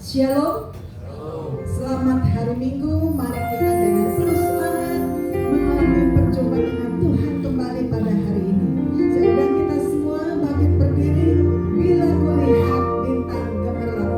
Shalom. Selamat hari Minggu. Mari kita dengan penuh semangat mengalami perjumpaan dengan Tuhan kembali pada hari ini. Saya undang kita semua bangkit berdiri bila melihat bintang gemerlap.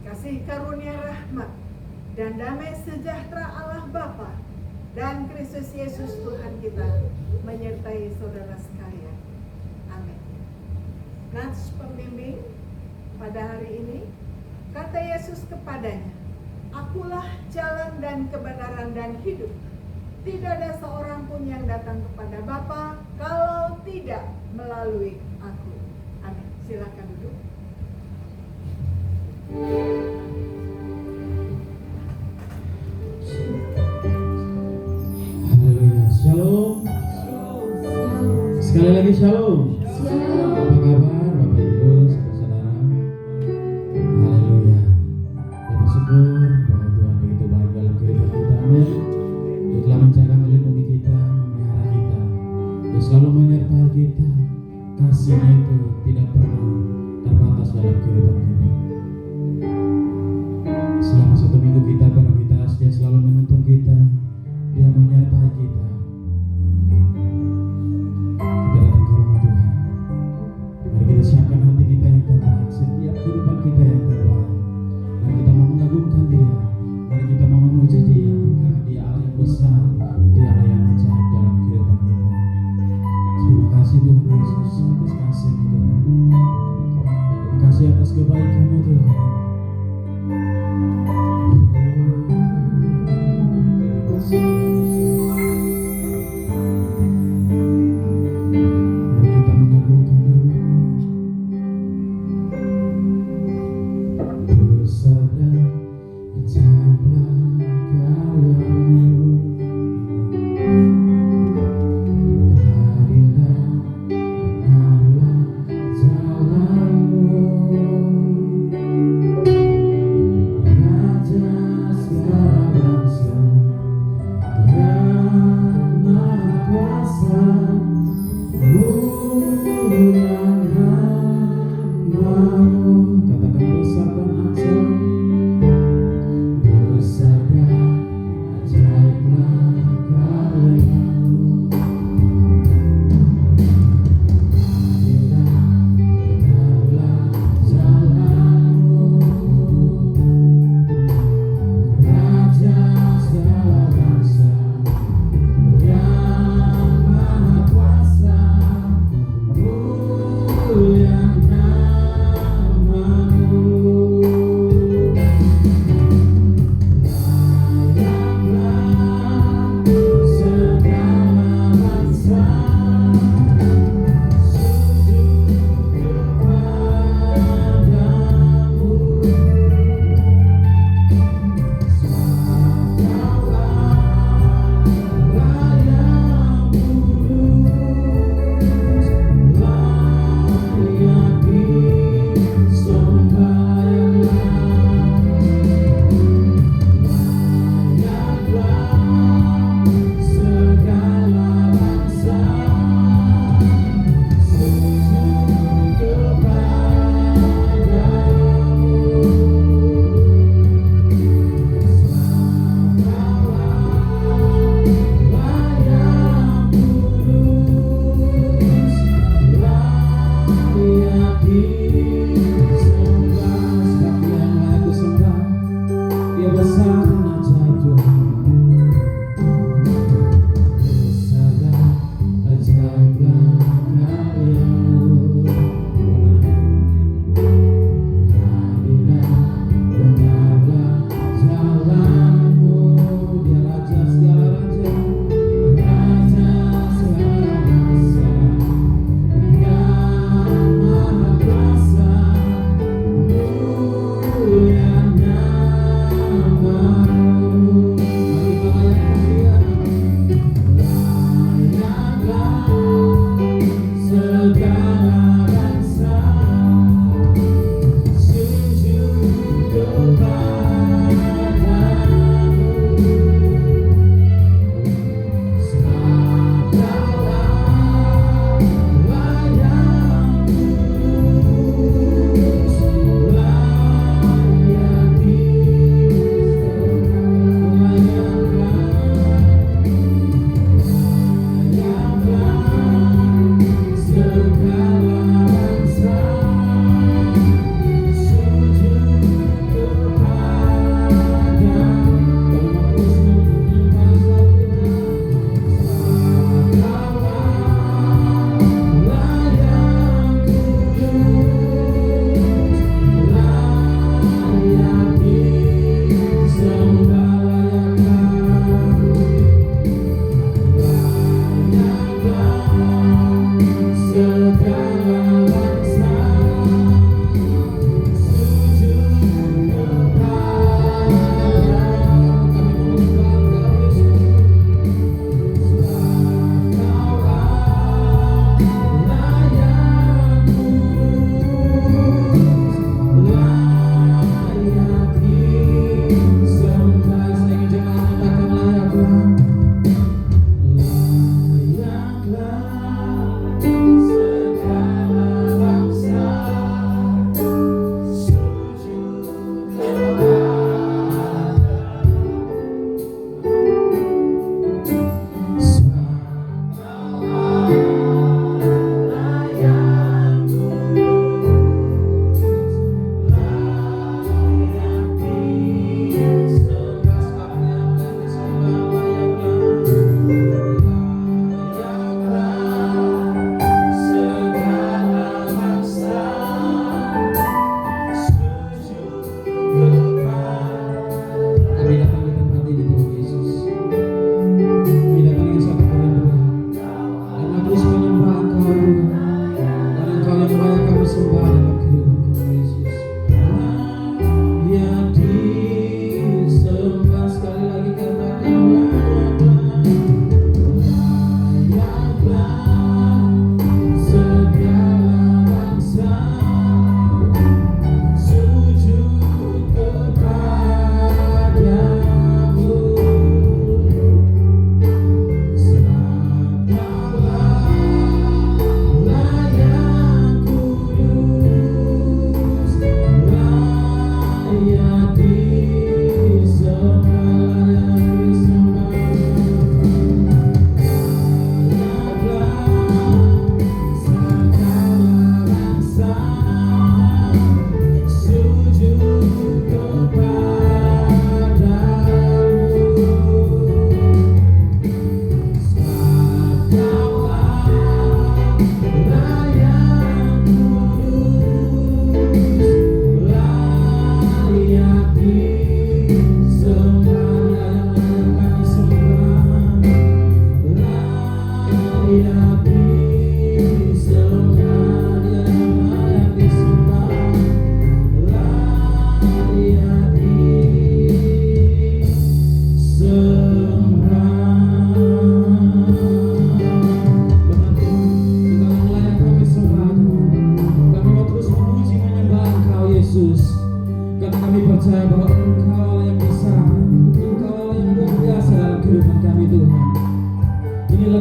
Kasih karunia rahmat dan damai sejahtera Allah Bapa dan Kristus Yesus Tuhan kita menyertai saudara sekalian. Amin. Nats pembimbing pada hari ini, kata Yesus kepadanya, "Akulah jalan dan kebenaran dan hidup. Tidak ada seorang pun yang datang kepada Bapa kalau tidak melalui aku." Amin. Silakan duduk. Haleluya. Shalom. Sekali lagi shalom. Apa kabar Bapak Ibu saudara? Haleluya. Ya bersyukur bahwa Tuhan begitu baik dalam kehidupan kita. Amin. Dia telah menjaga melindungi kasih-Nya itu tidak pernah terbatas dalam kehidupan kita. Selama 1 minggu kita beraktivitas, Dia selalu menuntun kita, Dia menyertai kita. Kita datang ke rumah Tuhan. Mari kita siapkan hati kita yang terbaik, setiap kehidupan kita yang terbaik. Mari kita mau mengagungkan Dia, mari kita mau memuji Dia, karena Dia Allah yang besar, Dia Allah yang ajaib dalam kehidupan kita. Terima kasih Tuhan Yesus atas kasih-Mu Tuhan.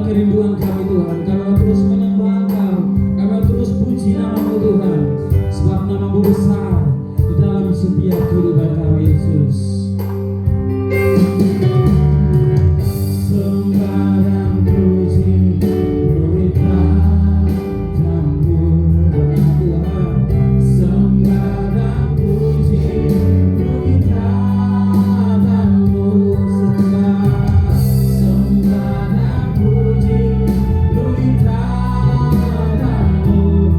kerinduan kami Tuhan. Kami mau terus menyembah Engkau, kami mau terus puji nama-Mu Tuhan, sebab nama-Mu besar di dalam setiap kehidupan kami Yesus. Sembah dan puji beri padamu Tuhan. Sembah dan puji beri padamu. Sembah dan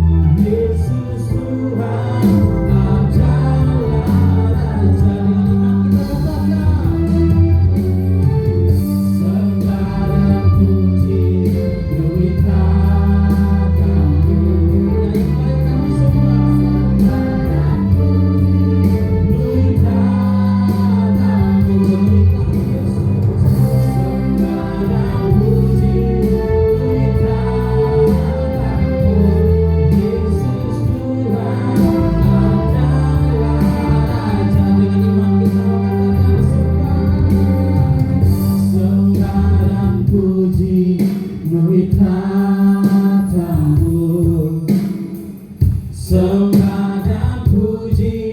puji beri padamu. Yesus Tuhan adalah Raja. Sembah dan puji beri padamu. Sembah dan puji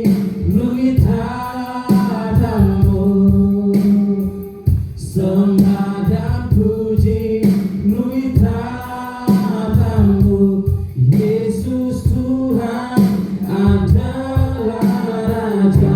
beri padamu. Yesus Tuhan adalah Raja.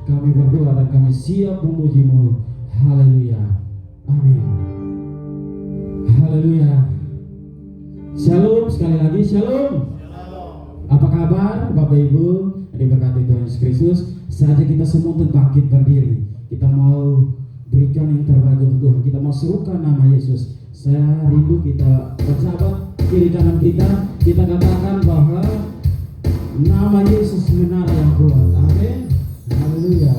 Kami berdoa dan kami siap memuji-Mu. Haleluya. Amin. Haleluya. Shalom, sekali lagi shalom. Apa kabar Bapak Ibu? Diberkati Tuhan Yesus Kristus. Saja kita semua untuk bangkit berdiri. Kita mau berikan yang terbaik untuk Tuhan. Kita mau serukan nama Yesus. Saya rindu kita bersahabat kiri kanan kita. Kita katakan bahwa nama Yesus menara yang kuat. Amin. Haleluya.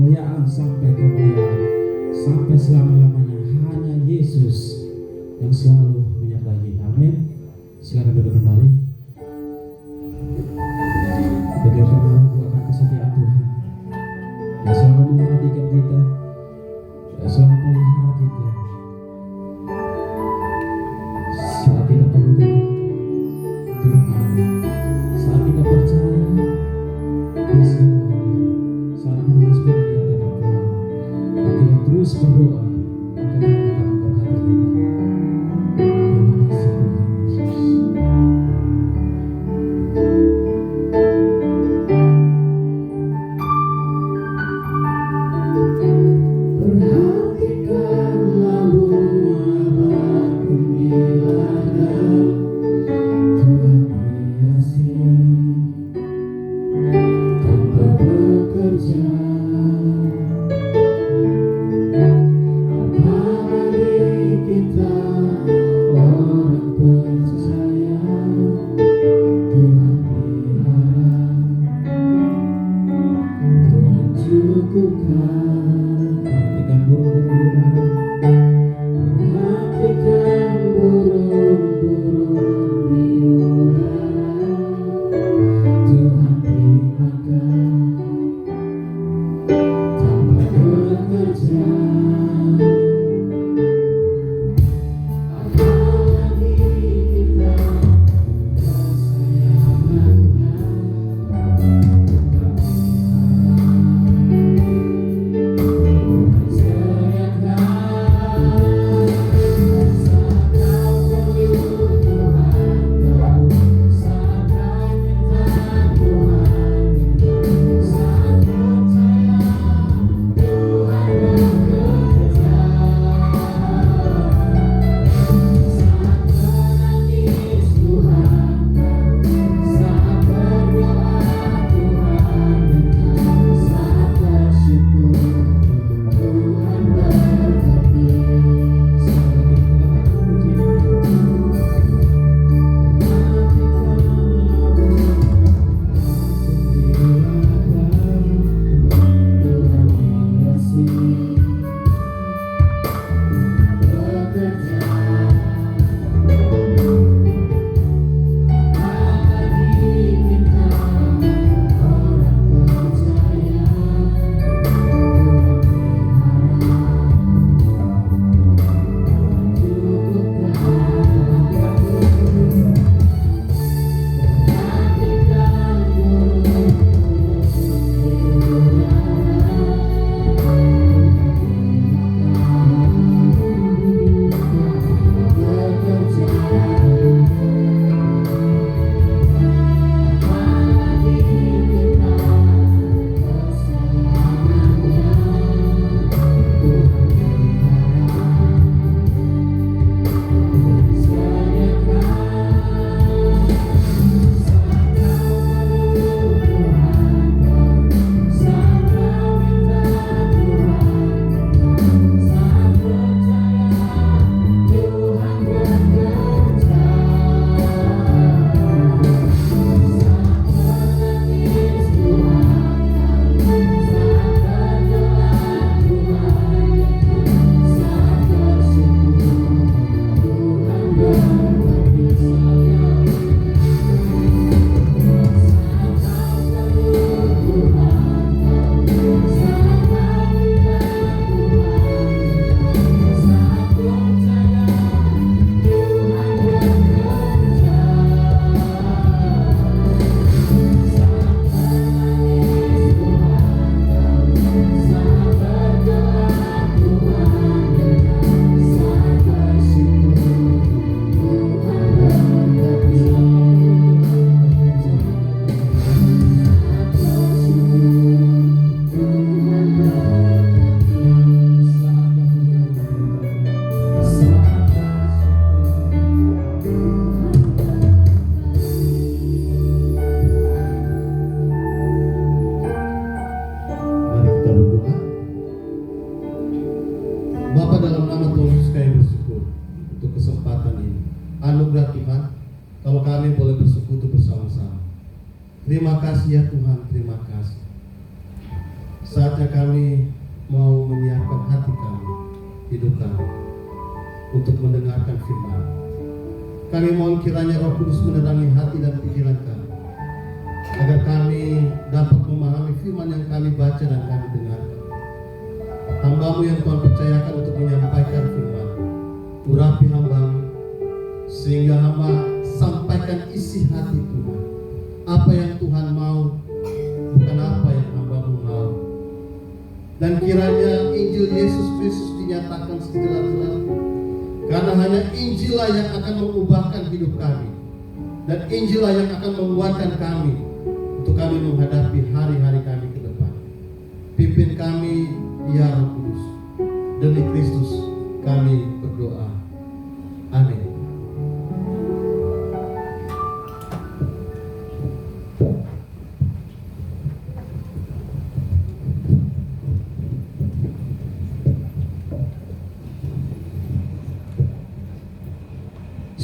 kemuliaan sampai kemuliaan, sampai selama-lamanya. Hanya Yesus yang selalu menyertai kita. Amin. Silakan duduk kembali. Bagaimana lagu akan kesetiaan Tuhan yang selalu memperhatikan kita, yang selalu melihara kita. Saat kita perlu Tuhan, saat kita percaya, Dia selalu ada. Saat menangis pun Dia tetap pulang. Dan kita terus berdoa agar Dia tetap memberkati kita. Terima kasih Tuhan Yesus. Perhatikanlah bunga pemilihan Tuhan hiasi tanpa bekerja. Apalagi kita orang percaya, Tuhan pelihara, Tuhan cukupkan. Perhatikan burung-burung, perhatikan burung-burung di udara, Tuhan pelihara tanpa bekerja. Apalagi kita kesayangannya, Terima kasih ya Tuhan, terima kasih. Saat saatnya kami mau menyiapkan hati kami, hidup kami untuk mendengarkan firman. Kami mohon kiranya Roh Kudus menerangi hati dan pikiran kami, agar kami dapat memahami firman yang kami baca dan kami dengarkan. Hamba-Mu yang Tuhan percayakan untuk menyampaikan firman, urapi hamba-Mu sehingga hamba sampaikan isi hati Tuhan. Apa yang Tuhan mau, bukan apa yang hamba-Mu mau. Dan kiranya Injil Yesus Kristus dinyatakan sejelas-jelasnya, karena hanya Injil lah yang akan mengubahkan hidup kami, dan Injil lah yang akan menguatkan kami untuk kami menghadapi hari-hari kami ke depan. Pimpin kami ya Roh Kudus. Demi Kristus kami berdoa. Amin.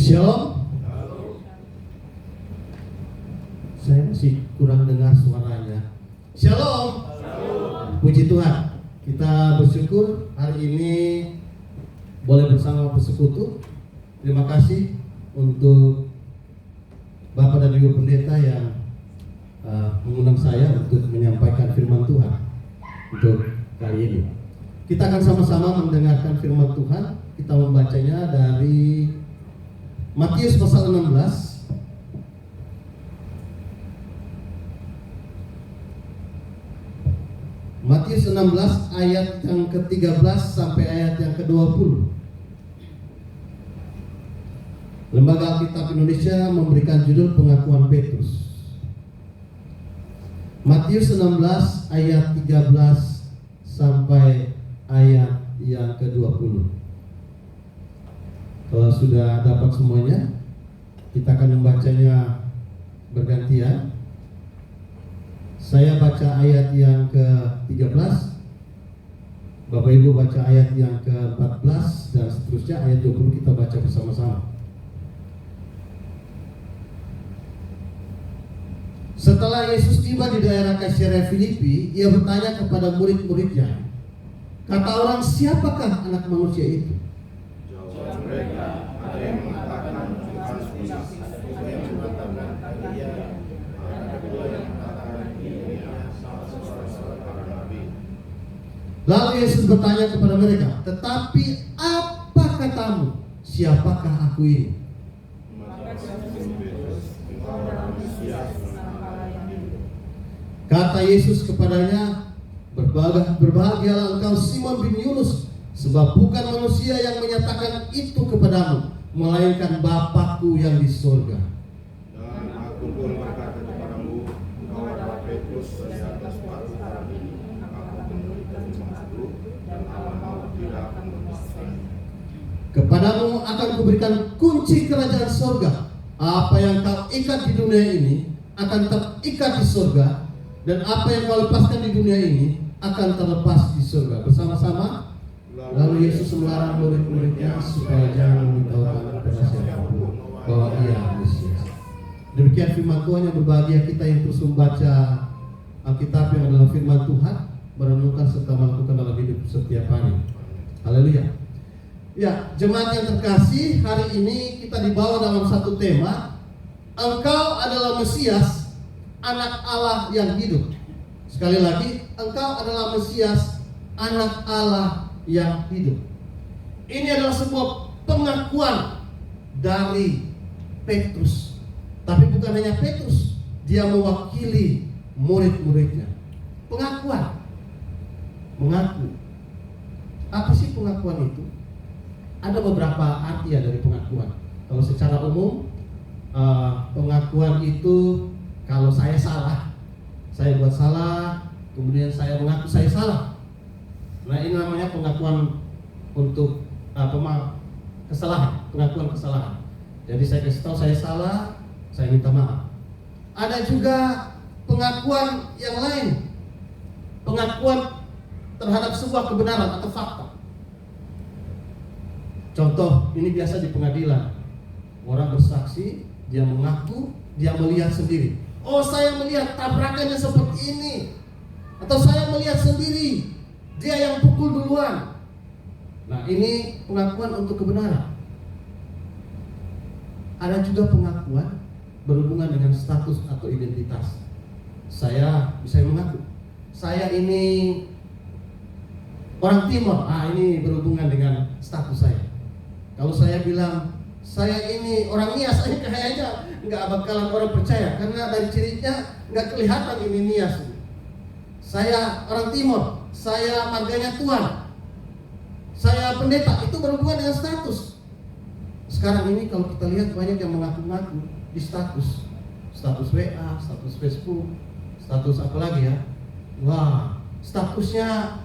Shalom. Saya masih kurang dengar suaranya. Shalom. Puji Tuhan. Kita bersyukur hari ini boleh bersama bersekutu. Terima kasih untuk Bapak dan Ibu Pendeta yang mengundang saya untuk menyampaikan firman Tuhan untuk kali ini. Kita akan sama-sama mendengarkan firman Tuhan. Kita membacanya dari Matius pasal 16. Matius 16 ayat yang ke-13 sampai ayat yang ke-20. Lembaga Alkitab Indonesia memberikan judul Pengakuan Petrus. Matius 16 ayat 13 sampai ayat yang ke-20. Kalau sudah dapat semuanya, kita akan membacanya bergantian. Saya baca ayat yang ke-13, Bapak Ibu baca ayat yang ke-14, dan seterusnya ayat 20 kita baca bersama-sama. Setelah Yesus tiba di daerah Kaisarea Filipi, ia bertanya kepada murid-muridnya, kata orang, siapakah anak manusia itu? Jawab mereka, ada yang mengatakan Yohanes Pembaptis, ada yang mengatakan Elia, ada kedua yang mengatakan Yeremia, salah seorang para nabi. Lalu Yesus bertanya kepada mereka, tetapi apa katamu? Siapakah aku ini? Maka Simon Petrus, engkau adalah Mesias, Anak Allah yang hidup. Kata Yesus kepadanya, berbahagialah engkau Simon bin Yunus, sebab bukan manusia yang menyatakan itu kepadamu, melainkan Bapa-Ku yang di surga. Dan aku pun berkata kepadamu, engkau adalah Petrus, di atas batu karang ini aku memberikan rumahku, dan Allah mau tidak akan memisahkan. Kepadamu akan kuberikan kunci kerajaan surga. Apa yang kau ikat di dunia ini akan terikat di surga, dan apa yang kau lepaskan di dunia ini akan terlepas di surga. Bersama-sama. Lalu Yesus melarang murid-muridnya supaya jangan memberitahukan kepada siapapun bahwa Ia Mesias. Demikian firman Tuhan yang berbahagia kita yang terus membaca Alkitab yang adalah firman Tuhan, merenungkan serta melakukan dalam hidup setiap hari. Haleluya. Ya, jemaat yang terkasih, hari ini kita dibawa dalam satu tema, Engkau adalah Mesias, Anak Allah yang hidup. Sekali lagi, Engkau adalah Mesias, Anak Allah yang hidup. Ini adalah sebuah pengakuan dari Petrus. Tapi bukan hanya Petrus, dia mewakili murid-muridnya. Pengakuan. Mengaku. Apa sih pengakuan itu? Ada beberapa arti ya dari pengakuan. Kalau secara umum, pengakuan itu kalau saya salah, saya buat salah, kemudian saya mengaku saya salah. Nah, ini namanya pengakuan untuk kesalahan, pengakuan kesalahan. Jadi saya kasih tahu saya salah, saya minta maaf. Ada juga pengakuan yang lain, pengakuan terhadap sebuah kebenaran atau fakta. Contoh, ini biasa di pengadilan. Orang bersaksi, dia mengaku, dia melihat sendiri. Oh, saya melihat tabrakannya seperti ini. Atau saya melihat sendiri, dia yang pukul duluan. Nah, ini pengakuan untuk kebenaran. Ada juga pengakuan berhubungan dengan status atau identitas. Saya bisa mengaku, saya ini orang Timur. Ini berhubungan dengan status saya. Kalau saya bilang saya ini orang Nias, saya kayaknya nggak bakalan orang percaya karena dari cirinya nggak kelihatan ini Nias. Saya orang Timur, saya marganya Tuhan, saya pendeta, itu berhubungan dengan status. Sekarang ini kalau kita lihat banyak yang mengaku-ngaku di status WA, status Facebook, status apa lagi ya? Wah, statusnya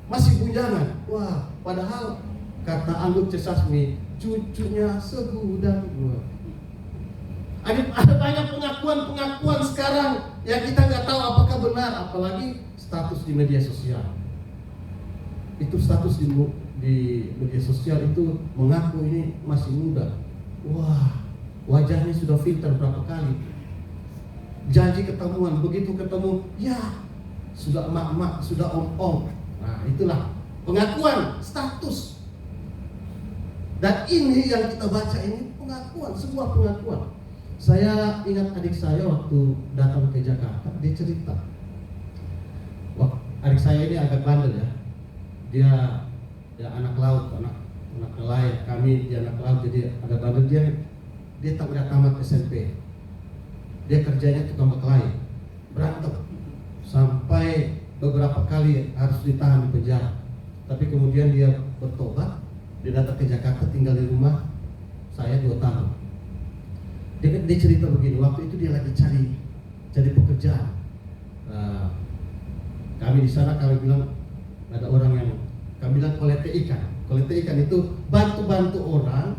masih bujangan. Wah, padahal kata Anggun C. Sasmi, cucunya segudang gua. Ada banyak pengakuan sekarang yang kita nggak tahu apakah benar, apalagi status di media sosial. Itu status di media sosial itu mengaku ini masih muda. Wah, wajahnya sudah filter berapa kali. Janji ketemuan, begitu ketemu, ya sudah emak-emak, sudah om-om. Nah, itulah pengakuan status. Dan ini yang kita baca ini pengakuan, sebuah pengakuan. Saya ingat adik saya waktu datang ke Jakarta, dia cerita. Wah, adik saya ini agak bandel ya. Dia anak laut, anak nelayan. Kami dia anak laut, jadi agak bandel. Dia tak udah tamat SMP. Dia kerjanya tukang berkelahi, berantem sampai beberapa kali harus ditahan di penjara. Tapi kemudian dia bertobat, dia datang ke Jakarta, tinggal di rumah saya 2 tahun. Dia cerita begini, waktu itu dia lagi cari pekerjaan. Kami di sana kami bilang ada orang yang kami bilang kolete ikan. Kolete ikan itu bantu orang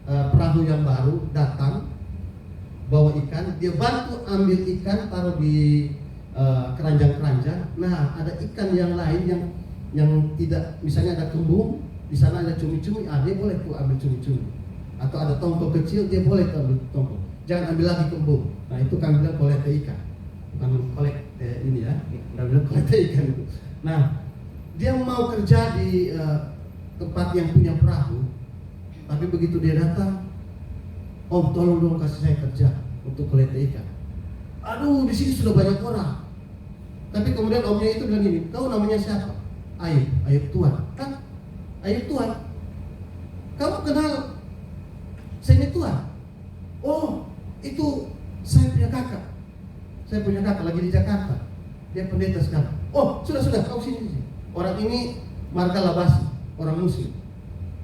perahu yang baru datang bawa ikan, dia bantu ambil ikan taruh di keranjang-keranjang. Nah, ada ikan yang lain yang tidak, misalnya ada kembung, di sana ada cumi-cumi, dia boleh tuh ambil cumi-cumi. Atau ada tongkol kecil, dia boleh tuh ambil tongkol. Jangan ambil lagi kembung. Nah, itu kami bilang kolete ikan. Bukan kolekte ini ya, kami bilang kolete ikan itu. Nah, dia mau kerja di tempat yang punya perahu, tapi begitu dia datang, Om tolong dong kasih saya kerja untuk kolete ikan. Aduh, di sini sudah banyak orang. Tapi kemudian omnya itu bilang gini, kau namanya siapa? Ayub Tuhan. Kan? Ayub Tuhan. Kamu kenal Seni Tuhan? Oh, itu saya punya kakak. Saya punya kakak lagi di Jakarta. Dia pendeta sekarang. Oh, sudah, kau sini. Orang ini marga Labasi, orang Muslim.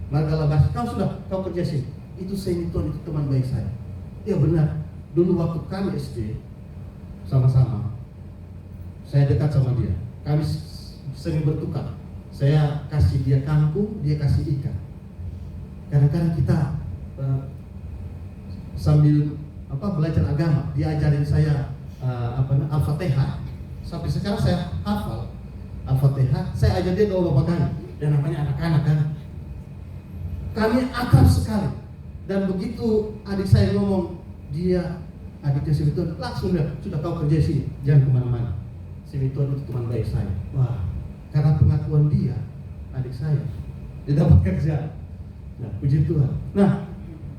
Marga Labasi. Kau kerja sini. Itu Seni Tuhan, itu teman baik saya. Ya benar. Dulu waktu kami SD sama-sama, saya dekat sama dia. Kami sering bertukar. Saya kasih dia kangkung, dia kasih ikan. Kadang-kadang kita sambil belajar agama, dia ajarin saya Al-Fatihah. Sampai sekarang saya hafal Al-Fatihah. Saya ajar dia doa beberapa kali. Dan namanya anak-anak kan. Kami akrab sekali. Dan begitu adik saya ngomong, adiknya si Mituan langsung bilang, sudah kau kerja sini, jangan kemana-mana. Si Mituan itu teman baik saya. Wah, karena pengakuan dia, adik saya, dia dapat kerja. Nah, puji Tuhan. Nah,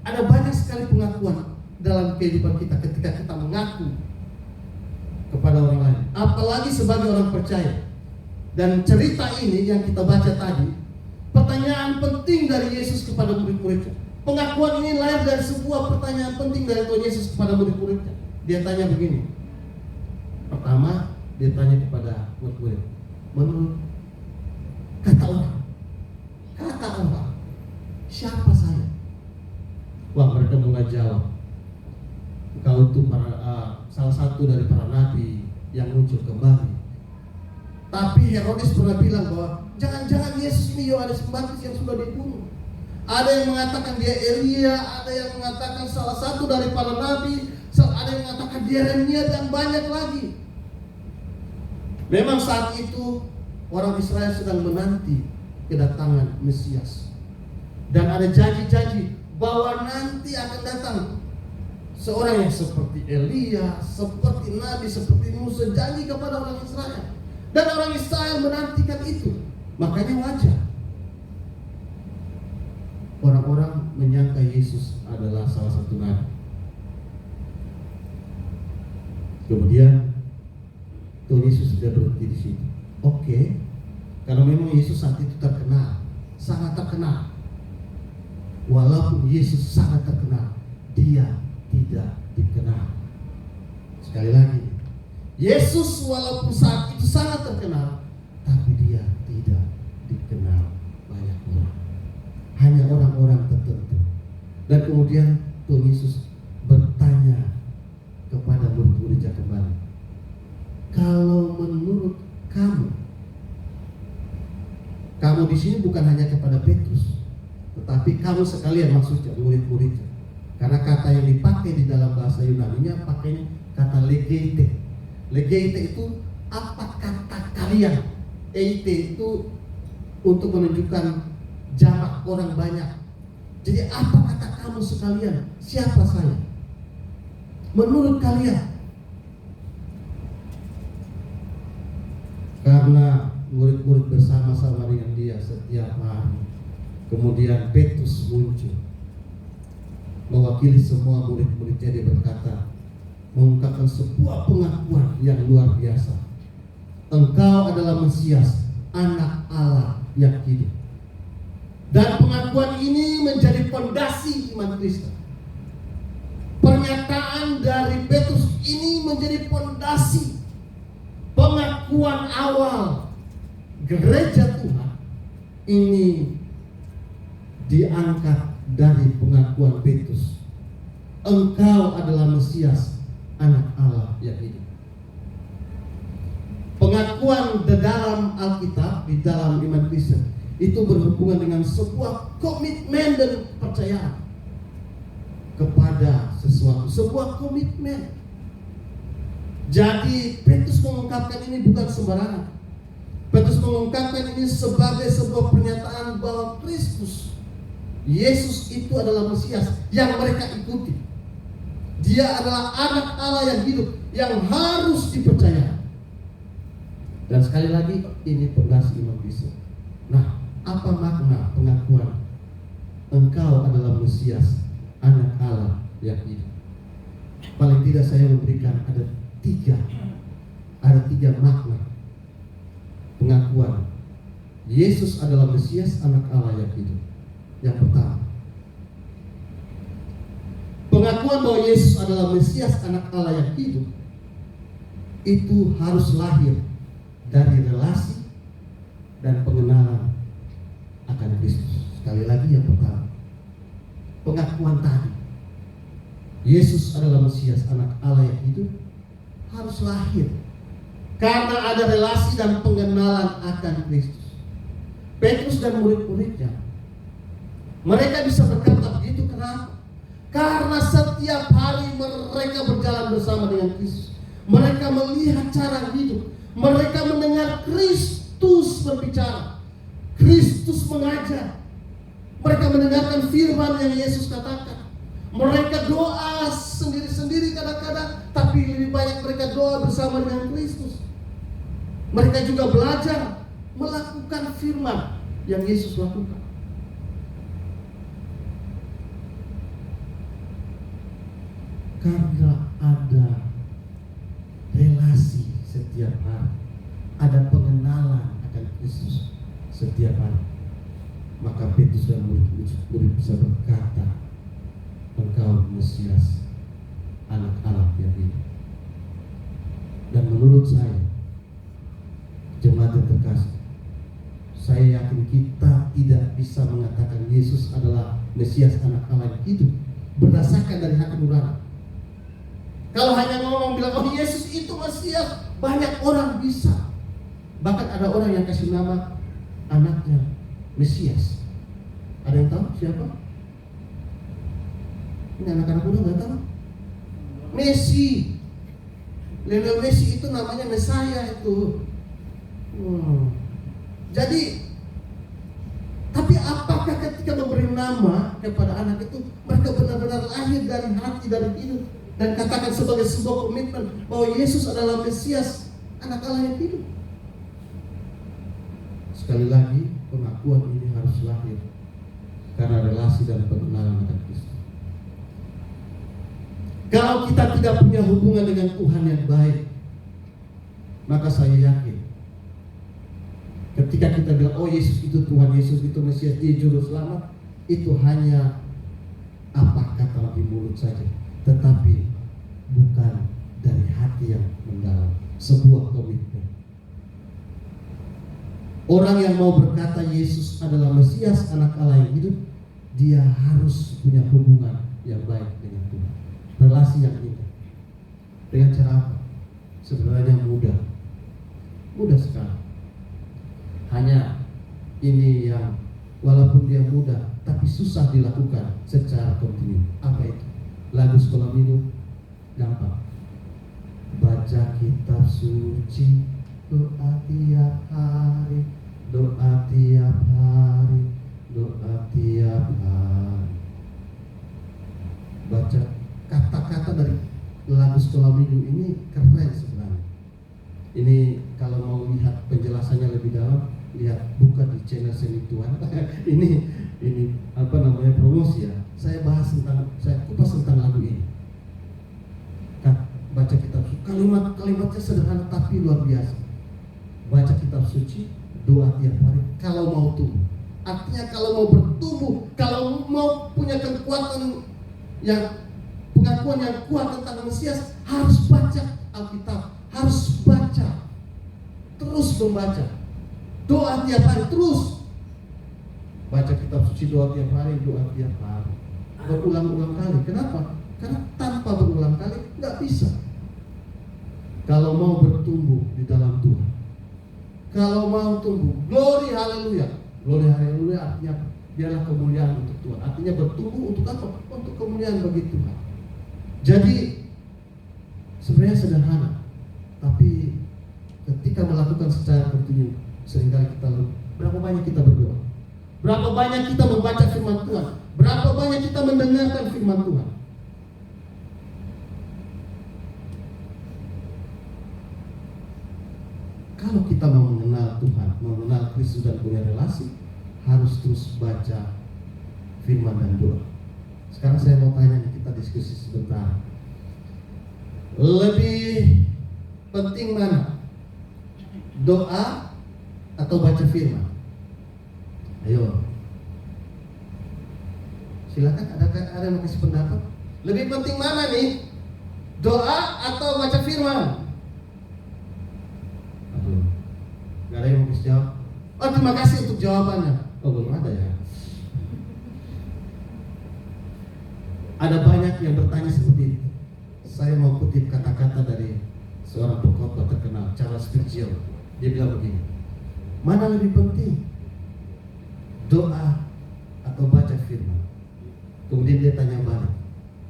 ada banyak sekali pengakuan dalam kehidupan kita ketika kita mengaku kepada orang lain, apalagi sebagai orang percaya. Dan cerita ini yang kita baca tadi, pertanyaan penting dari Yesus kepada murid-muridnya. Pengakuan ini lahir dari sebuah pertanyaan penting dari Tuhan Yesus kepada murid-muridnya. Dia tanya begini. Pertama, dia tanya kepada murid-murid, menurut kata orang, siapa saya? Wah, mereka menjawab, engkau itu salah satu dari para nabi yang muncul kembali. Tapi Herodes pernah bilang bahwa jangan-jangan Yesus ini Yohanes Pembaptis yang sudah dibunuh. Ada yang mengatakan dia Elia, ada yang mengatakan salah satu dari para nabi, ada yang mengatakan dia Yeremia, dan banyak lagi. Memang saat itu orang Israel sedang menanti kedatangan Mesias. Dan ada janji-janji bahwa nanti akan datang seorang yang seperti Elia, seperti Nabi, seperti Musa, janji kepada orang Israel. Dan orang Israel menantikan itu. Makanya wajar orang-orang menyangka Yesus adalah salah satu nabi. Kemudian Tuhan Yesus sudah berhenti di situ. Oke, kalau memang Yesus saat itu terkenal, sangat terkenal. Walaupun Yesus sangat terkenal, dia tidak dikenal. Sekali lagi, Yesus walaupun saat itu sangat terkenal, tapi dia tidak dikenal banyak orang. Hanya orang-orang tertentu. Dan kemudian Tuhan Yesus bertanya kepada murid-muridnya kembali, kalau menurut kamu di sini bukan hanya kepada Petrus, tetapi kamu sekalian, maksudnya murid-muridnya. Karena kata yang dipakai di dalam bahasa Yunani-nya pakainya kata legeite. Legeite itu apa kata kalian? Eite itu untuk menunjukkan jamak orang banyak. Jadi apa kata kamu sekalian? Siapa saya? Menurut kalian? Karena murid-murid bersama-sama dengan dia setiap hari. Kemudian Petrus muncul, mewakili semua murid-muridnya. Dia berkata, mengungkapkan sebuah pengakuan yang luar biasa. Engkau adalah Mesias, anak Allah yang hidup. Dan pengakuan ini menjadi fondasi iman Kristen. Pernyataan dari Petrus ini menjadi fondasi pengakuan awal gereja Tuhan. Ini diangkat dari pengakuan Petrus. Engkau adalah Mesias, anak Allah yang hidup. Pengakuan di dalam Alkitab, di dalam iman Kristen, itu berhubungan dengan sebuah komitmen dan kepercayaan kepada sesuatu, sebuah komitmen. Jadi Petrus mengungkapkan ini bukan sembarangan. Petrus mengungkapkan ini sebagai sebuah pernyataan bahwa Kristus, Yesus itu adalah Mesias yang mereka ikuti. Dia adalah anak Allah yang hidup, yang harus dipercaya. Dan sekali lagi, ini fondasi iman Kristen. Nah, apa makna pengakuan engkau adalah Mesias, anak Allah yang hidup? Paling tidak saya memberikan ada tiga makna pengakuan Yesus adalah Mesias, anak Allah yang hidup. Yang pertama, pengakuan bahwa Yesus adalah Mesias, anak Allah yang hidup, itu harus lahir dari relasi dan pengenalan akan Kristus. Sekali lagi, yang pertama, pengakuan tadi Yesus adalah Mesias, anak Allah yang hidup, harus lahir karena ada relasi dan pengenalan akan Kristus. Petrus dan murid-muridnya, mereka bisa berkata begitu. Kenapa? Karena setiap hari mereka berjalan bersama dengan Kristus. Mereka melihat cara hidup. Mereka mendengar Kristus berbicara, Kristus mengajar. Mereka mendengarkan firman yang Yesus katakan. Mereka doa sendiri-sendiri kadang-kadang, tapi lebih banyak mereka doa bersama dengan Kristus. Mereka juga belajar melakukan firman yang Yesus lakukan. Karena ada relasi setiap hari, ada pengenalan akan Kristus setiap hari, maka Petrus dan murid bisa berkata, engkau Mesias, anak Allah yang hidup. Dan menurut saya, jemaat yang terkasih, saya yakin kita tidak bisa mengatakan Yesus adalah Mesias, anak Allah yang hidup berdasarkan dari hati nurani. Kalau hanya ngomong bilang, oh Yesus itu Mesias, banyak orang bisa. Bahkan ada orang yang kasih nama anaknya Mesias. Ada yang tahu siapa? Ini anak-anak muda nggak tahu. Messi, Lionel Messi itu namanya Mesaya itu. Jadi, tapi apakah ketika memberi nama kepada anak itu, mereka benar-benar lahir dari hati, dari hidup, dan katakan sebagai sebuah komitmen bahwa Yesus adalah Mesias, anak Allah yang hidup? Sekali lagi, pengakuan ini harus lahir karena relasi dan pengenalan akan Kristus. Kalau kita tidak punya hubungan dengan Tuhan yang baik, maka saya yakin ketika kita bilang, oh Yesus itu Tuhan, Yesus itu Mesias, Dia Juru Selamat, itu hanya apa kata di mulut saja, tetapi bukan dari hati yang mendalam, sebuah komitmen. Orang yang mau berkata Yesus adalah Mesias, anak Allah yang hidup, dia harus punya hubungan yang baik dengan Tuhan, relasi yang indah. Dengan cara apa? Sebenarnya mudah sekali. Hanya ini yang walaupun dia mudah, tapi susah dilakukan secara kontinu. Apa itu? Lagu sekolah minggu gampang. Baca kitab suci, doa tiap hari, doa tiap hari, doa tiap hari. Baca kata-kata dari lagu sekolah minggu ini keren sebenarnya. Ini kalau mau lihat penjelasannya lebih dalam, lihat buka di channel Seni Tuhan. ini apa namanya, promosi ya. Saya kupas tentang lagu ini. Baca kitab suci, kalimatnya sederhana tapi luar biasa. Baca kitab suci, doa tiap hari kalau mau tumbuh. Artinya kalau mau bertumbuh, kalau mau punya kekuatan pengakuan yang kuat tentang Mesias, harus baca Alkitab, harus baca, terus membaca, doa tiap hari terus. Baca kitab suci, doa tiap hari, berulang-ulang kali. Kenapa? Karena tanpa berulang kali nggak bisa. Kalau mau bertumbuh di dalam Tuhan, kalau mau tumbuh, glory haleluya. Glory haleluya artinya apa? Biarlah kemuliaan untuk Tuhan. Artinya bertumbuh untuk apa? Untuk kemuliaan bagi Tuhan. Jadi sebenarnya sederhana, tapi ketika melakukan secara kontinu, seringkali kita lupa. Berapa banyak kita berdoa? Berapa banyak kita membaca firman Tuhan? Berapa banyak kita mendengarkan firman Tuhan? Kalau kita mau mengenal Tuhan, mengenal Kristus dan punya relasi, harus terus baca firman dan doa. Sekarang saya mau tanya nih, kita diskusi sebentar. Lebih penting mana? Doa atau baca firman? Ayo. Silakan, ada yang mau kasih pendapat? Lebih penting mana nih? Doa atau baca firman? Gak ada yang mau kasih jawab. Oh, terima kasih untuk jawabannya. Oh, belum ada ya. Ada banyak yang bertanya seperti itu. Saya mau kutip kata-kata dari seorang pengkhotbah terkenal, Charles Spurgeon. Dia bilang begini, mana lebih penting? Doa atau baca firman? Kemudian dia tanya balik,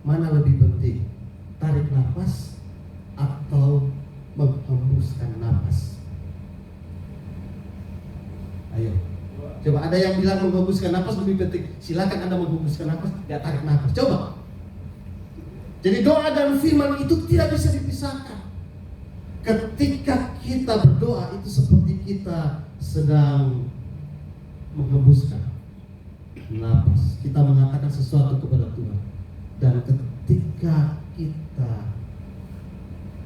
mana lebih penting? Tarik nafas atau menghembuskan nafas? Ayo, coba ada yang bilang menghembuskan nafas lebih penting. Silakan Anda menghembuskan nafas, ya tarik nafas. Coba. Jadi doa dan firman itu tidak bisa dipisahkan. Ketika kita berdoa itu seperti kita sedang menghembuskan nafas. Kita mengatakan sesuatu kepada Tuhan. Dan ketika kita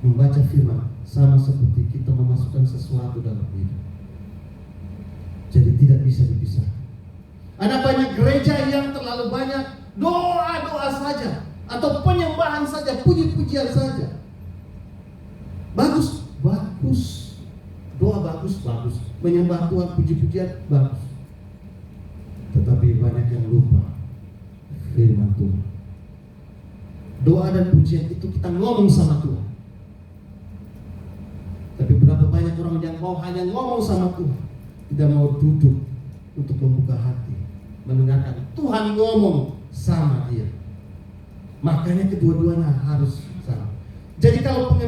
membaca firman, sama seperti kita memasukkan sesuatu dalam hidup. Jadi tidak bisa dipisahkan. Ada banyak gereja yang terlalu banyak doa-doa saja, atau penyembahan saja, puji-pujian saja. Bagus. Doa bagus. Menyembah Tuhan, puji-pujian bagus. Tetapi banyak yang lupa firman Tuhan. Doa dan pujian itu kita ngomong sama Tuhan. Tapi berapa banyak orang yang mau hanya ngomong sama Tuhan, tidak mau duduk untuk membuka hati, mendengarkan Tuhan ngomong sama dia. Makanya kedua-duanya harus sama. Jadi kalau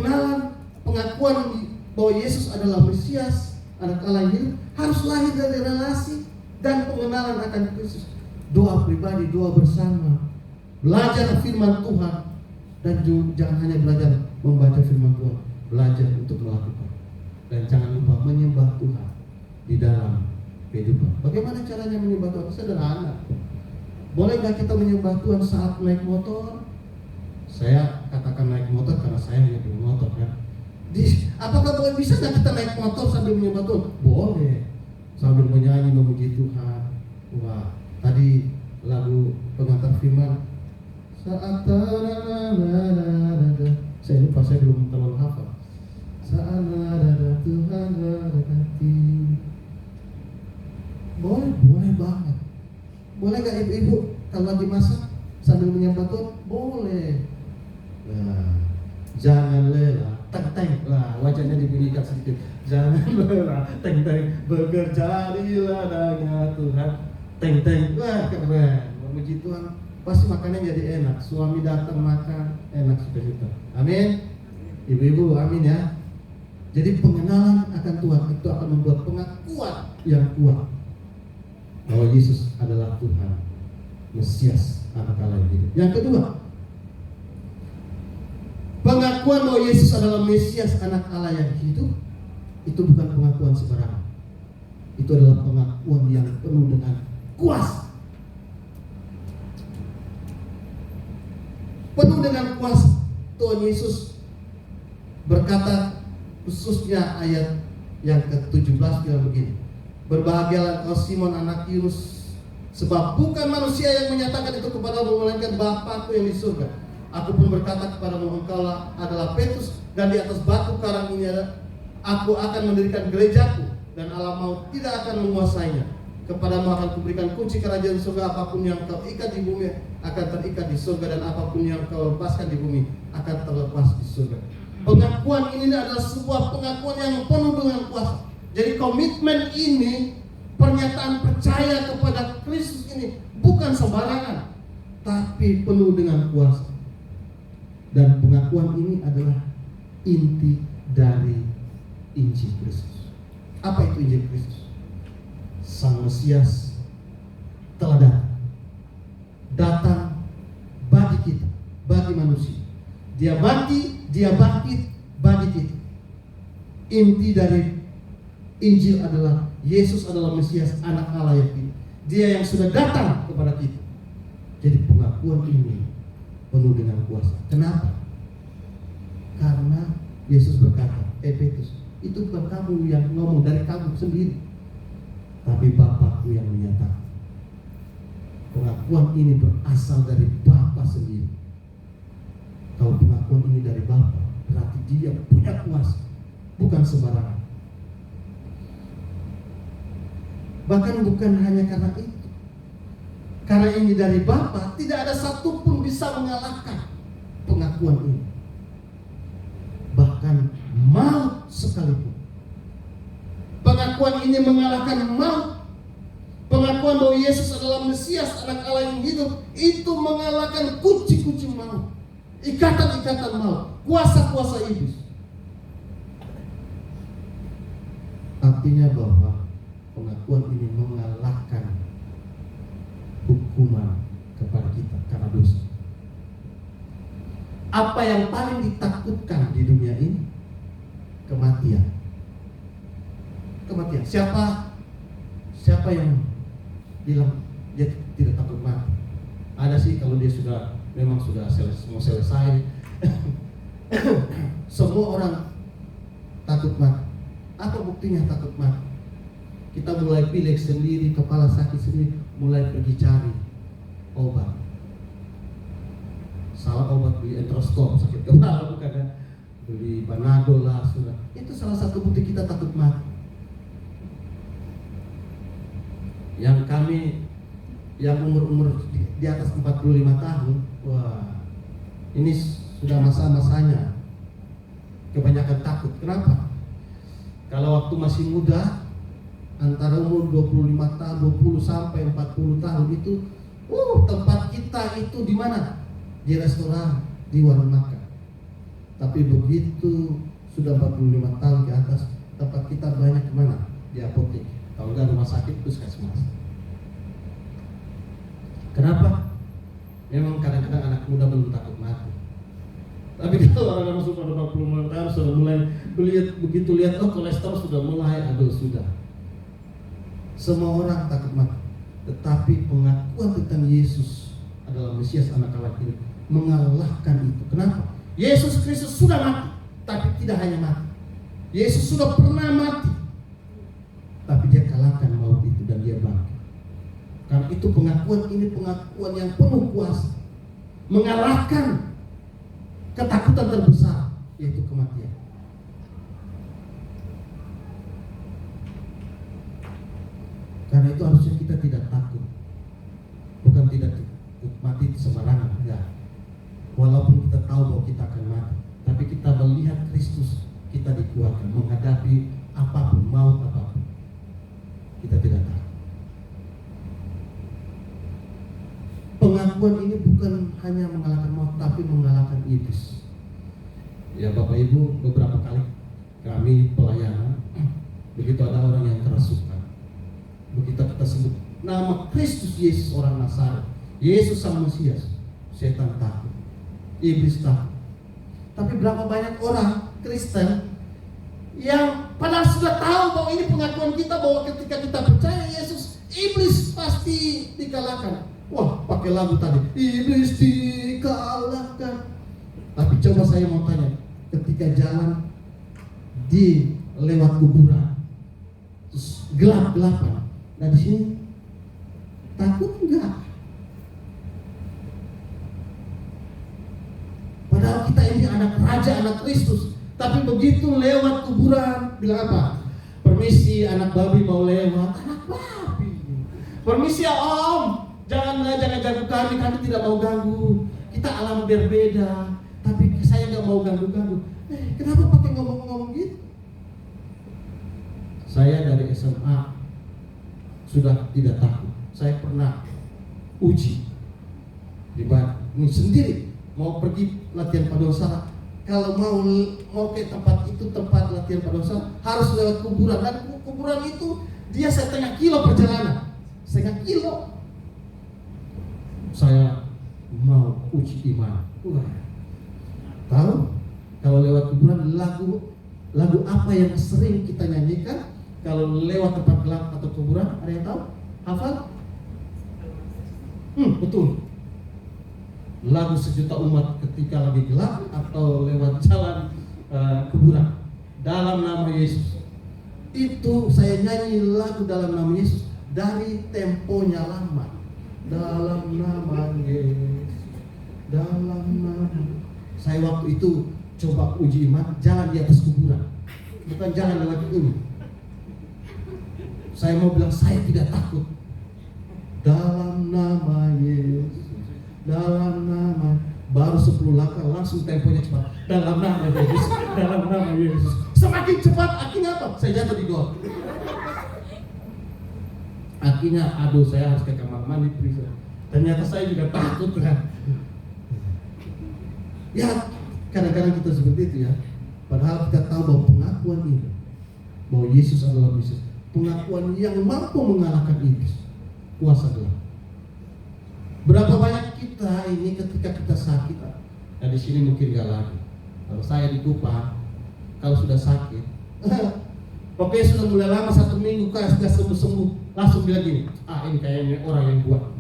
pengakuan bahwa Yesus adalah Mesias, anak Allah yang hidup, harus lahir dari relasi dan pengenalan akan Kristus. Doa pribadi, doa bersama, belajar firman Tuhan, dan jangan hanya belajar membaca firman Tuhan, belajar untuk melakukan. Dan jangan lupa menyembah Tuhan di dalam kehidupan. Bagaimana caranya menyembah Tuhan? Sederhana. Boleh nggak kita menyembah Tuhan saat naik motor? Saya katakan naik motor karena saya hanya punya motor kan. Apakah boleh bisa nggak kita naik motor sambil menyembah Tuhan? Boleh. Sambil menyanyi memuji Tuhan. Wah, tadi lagu pengantar firman saat saya lupa, saya belum terlalu hafal. Saat Tuhan berkati. Boleh banget. Boleh nggak ibu-ibu kalau lagi masak sambil menyembah Tuhan? Boleh. Nah, jangan lelah, teng-teng. Lah, wajahnya dibunyikan sedikit. Jangan lelah, teng-teng. Bekerja di ladangnya Tuhan. Teng-teng. Wah, keren. Memuji Tuhan, pasti makannya jadi enak. Suami datang makan, enak suka-suka. Amin. Ibu-ibu, amin ya. Jadi pengenalan akan Tuhan itu akan membuat pengakuan yang kuat bahwa Yesus adalah Tuhan, Mesias, Anak Allah yang hidup. Yang kedua, pengakuan bahwa Yesus adalah Mesias, Anak Allah yang hidup, itu bukan pengakuan sembarangan. Itu adalah pengakuan yang penuh dengan kuasa. Penuh dengan kuasa. Tuhan Yesus berkata, khususnya ayat yang ke-17 bilang begini, berbahagialah kau Simon anak Yunus, sebab bukan manusia yang menyatakan itu kepadamu, melainkan Bapa-Ku yang di surga. Aku pun berkata kepadamu, engkaulah adalah Petrus, dan di atas batu karang ini aku akan mendirikan gerejaku, dan alam maut tidak akan menguasainya. Kepadamu akan kuberikan kunci kerajaan surga. Apapun yang kau ikat di bumi akan terikat di surga, dan apapun yang kau lepaskan di bumi akan terlepas di surga. Pengakuan ini adalah sebuah pengakuan yang penuh dengan kuasa. Jadi komitmen ini, pernyataan percaya kepada Kristus ini bukan sembarangan, tapi penuh dengan kuasa. Dan pengakuan ini adalah inti dari Injil Kristus. Apa itu Injil Kristus? Sang Mesias telah datang bagi kita, bagi manusia. Dia mati, dia bangkit bagi kita. Inti dari Injil adalah Yesus adalah Mesias, Anak Allah yang hidup. Dia yang sudah datang kepada kita. Jadi pengakuan ini penuh dengan kuasa. Kenapa? Karena Yesus berkata, Petrus, itu bukan kamu yang ngomong, dari kamu sendiri, tapi Bapa-Ku yang menyatakan. Pengakuan ini berasal dari Bapa sendiri. Kalau pengakuan ini dari Bapa, berarti dia punya kuasa, bukan sembarangan. Bahkan bukan hanya karena itu, karena ini dari Bapa, tidak ada satupun bisa mengalahkan pengakuan ini. Bahkan maut sekalipun. Pengakuan ini mengalahkan maut. Pengakuan bahwa Yesus adalah Mesias, Anak Allah yang hidup, itu mengalahkan kunci-kunci maut, ikatan-ikatan maut, kuasa-kuasa iblis. Artinya bahwa pengakuan ini mengalahkan hukuman kepada kita karena dosa. Apa yang paling ditakutkan di dunia ini? Kematian. Kematian. Siapa yang bilang dia tidak takut mati? Ada sih kalau dia memang sudah mau selesai. Semua orang takut mati. Apa buktinya takut mati? Kita mulai pilek sendiri, kepala sakit sendiri, mulai pergi cari obat. Salah obat, beli Enterostop, sakit kepala bukan kan? Beli Panadol lah, sudah. Itu salah satu bukti kita takut mati. Yang kami yang umur di atas 45 tahun, wah, ini sudah masa-masanya kebanyakan takut. Kenapa? Kalau waktu masih muda, antara umur 25 tahun, 20 sampai 40 tahun itu, tempat kita itu di mana? Di restoran, di warung makan. Tapi begitu sudah 45 tahun ke atas, tempat kita banyak kemana? Di apotek. Kalau enggak rumah sakit, puskesmas. Kenapa? Memang kadang-kadang anak muda belum takut mati. Tapi kalau orang masuk pada 40 tahun sudah mulai begitu lihat, kolesterol sudah mulai, sudah. Semua orang takut mati. Tetapi pengakuan tentang Yesus adalah Mesias anak Allah ini mengalahkan itu. Kenapa? Yesus Kristus sudah mati, tapi tidak hanya mati. Yesus sudah pernah mati, tapi dia kalahkan maut itu dan dia bangkit. Karena itu pengakuan ini pengakuan yang penuh kuasa, mengalahkan ketakutan terbesar, yaitu kematian. Karena itu harusnya kita tidak takut. Bukan tidak mati sembarangan, enggak. Walaupun kita tahu bahwa kita akan mati, tapi kita melihat Kristus, kita dikuatkan menghadapi apapun, maut apapun. Kita tidak takut. Pengakuan ini bukan hanya mengalahkan maut, tapi mengalahkan iblis. Ya Bapak Ibu, beberapa kali kami pelayanan, begitu ada orang yang kerasukan, begitu kita sebut nama Kristus Yesus orang Nazaret, Yesus sang Mesias, setan takut, iblis takut. Tapi berapa banyak orang Kristen yang padahal sudah tahu bahwa ini pengakuan kita, bahwa ketika kita percaya Yesus, iblis pasti dikalahkan. Wah, pakai lagu tadi, iblis dikalahkan. Tapi coba saya mau tanya, ketika jalan di lewat kuburan, terus gelap-gelapan, nah di sini takut enggak? Padahal kita ini anak raja, anak Kristus. Tapi begitu lewat kuburan, bilang apa? Permisi, anak babi mau lewat. Anak babi. Permisi ya om, jangan ganggu kami tidak mau ganggu. Kita alam berbeda, tapi saya nggak mau ganggu. Kenapa pakai ngomong-ngomong gitu? Saya dari SMA sudah tidak takut. Saya pernah uji di Bandung sendiri, mau pergi latihan paduasara. Kalau mau ke tempat itu, tempat latihan paduasara, harus lewat kuburan, dan kuburan itu dia 1,5 kilo perjalanan. 1,5 kilo. Saya mau uji iman. Tahu kalau lewat kuburan lagu apa yang sering kita nyanyikan kalau lewat tempat gelap atau kuburan? Ada yang tahu? Hafal? Betul. Lagu Sejuta Umat ketika lagi gelap atau lewat jalan kuburan. Dalam nama Yesus. Itu saya nyanyi lagu dalam nama Yesus dari temponya lama. Dalam nama Yesus. Dalam nama. Saya waktu itu coba uji iman, jalan di atas kuburan, bukan jalan lewat ini. Saya mau bilang saya tidak takut. Dalam nama Yesus, dalam nama. Baru 10 langkah langsung temponya cepat. Dalam nama Yesus, dalam nama Yesus. Semakin cepat, akhirnya apa? Saya jatuh di got. Akhirnya, aduh, saya harus ke kamar mandi. Ternyata saya juga takut kan. Ya, kadang-kadang kita seperti itu ya. Padahal kita tahu bahwa pengakuan ini, bahwa Yesus adalah Mesias, pengakuan yang mampu mengalahkan iblis, kuasa gelap. Berapa banyak kita ini ketika kita sakit, nah di sini mungkin gak lagi. Kalau saya di Kupang, kalau sudah sakit, pokoknya sudah mulai lama 1 minggu kan sudah sembuh, langsung bilang gini, ini kayaknya orang yang buat.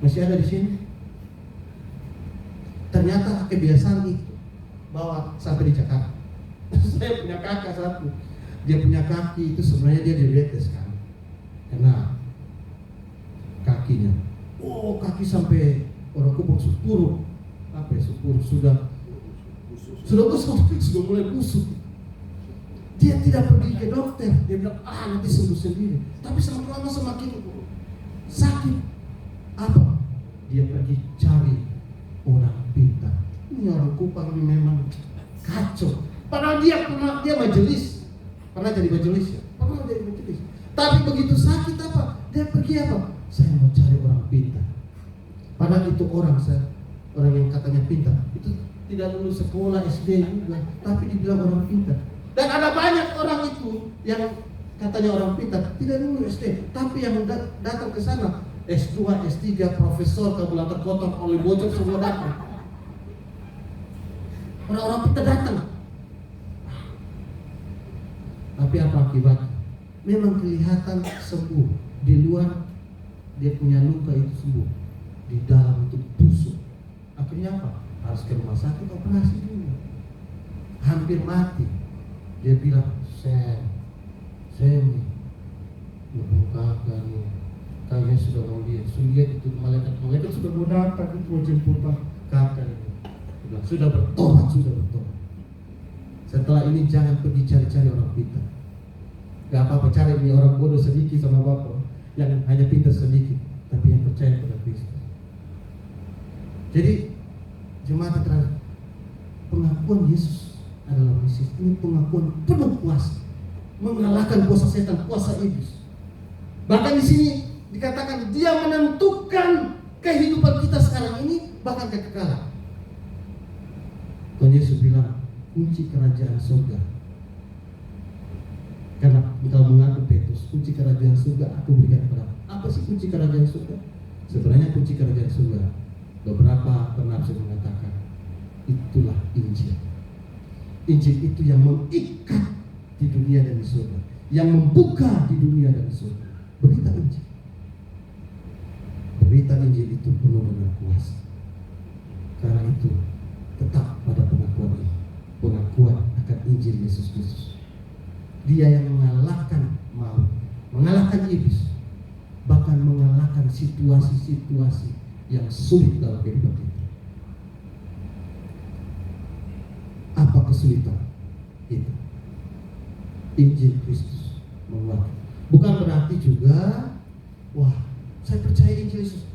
Masih ada di sini. Ternyata kebiasaan itu bawa sampai di Jakarta. Saya punya kakak satu, dia punya kaki itu sebenarnya dia diabetes kan, kena kakinya. Kaki sampai orang Kupang sepuru, sudah mulai busuk. Dia tidak pergi ke dokter, dia bilang nanti sembuh sendiri. Tapi semakin lama semakin sakit. Apa? Dia pergi cari orang pintar. Ini orang Kupang ini memang kacau. Padahal dia majelis, pernah jadi majelis ya, Tapi begitu sakit apa? Dia pergi apa? Saya mau cari orang pintar. Padahal itu orang yang katanya pintar, itu tidak lulus sekolah SD juga, tapi dibilang orang pintar. Dan ada banyak orang itu yang katanya orang pintar, tidak lulus SD, tapi yang datang ke sana S2, S3, profesor, kalkulator kotor, oli bocor, semua datang. Orang-orang pintar datang. Tapi apa akibatnya? memang kelihatan sembuh. Di luar dia punya luka itu sembuh, di dalam itu busuk. Akhirnya apa? Harus ke rumah sakit operasi dulu. Hampir mati. Dia bilang, Sam, membungkakan nih. Kayaknya sudah mau lihat. Itu malaikat sudah mau datang, itu mau jemput kakak ini. Bilang, sudah bertobat. Setelah ini jangan pergi cari-cari orang pintar. Gak apa-apa cari ini orang bodoh sedikit sama bapak, yang hanya pintar sedikit, tapi yang percaya pada Kristus. Jadi jemaat terakhir, pengakuan Yesus adalah Mesias ini pengakuan penuh kuasa, mengalahkan kuasa setan, kuasa iblis. Bahkan di sini dikatakan dia menentukan kehidupan kita sekarang ini, bahkan kekekalan. Tuhan Yesus bilang kunci kerajaan surga. Karena engkau mengaku Petrus, kunci kerajaan surga aku berikan kepada. Apa sih kunci kerajaan surga? Sebenarnya kunci kerajaan surga, beberapa penafsir mengatakan itulah Injil. Injil itu yang mengikat di dunia dan di surga, yang membuka di dunia dan di surga. Berita Injil. Berita Injil itu penuh dengan kuasa. Karena itu tetap pada pengakuan ini, pengakuan akan Injil Yesus Kristus. Dia yang mengalahkan maut, mengalahkan iblis, bahkan mengalahkan situasi-situasi yang sulit dalam kehidupan kita. Apa kesulitan itu? Injil Kristus menguatkan. Bukan berarti juga, wah, saya percaya Injil Yesus.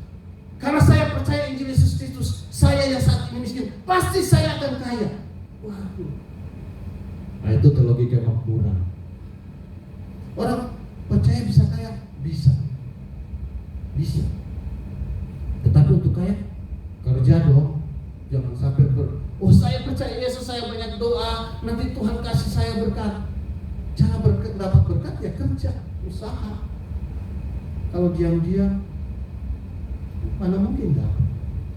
Karena saya percaya Injil Yesus Kristus, saya yang saat ini miskin, pasti saya akan kaya. Waduh. Nah, itu teologi kemakmuran. Orang percaya bisa kaya, bisa. Tetapi untuk kaya, kerja dong. Jangan sampai saya percaya Yesus, saya banyak doa, nanti Tuhan kasih saya berkat. Cara dapat berkat ya kerja, usaha. Kalau diam-diam, mana mungkin dapat?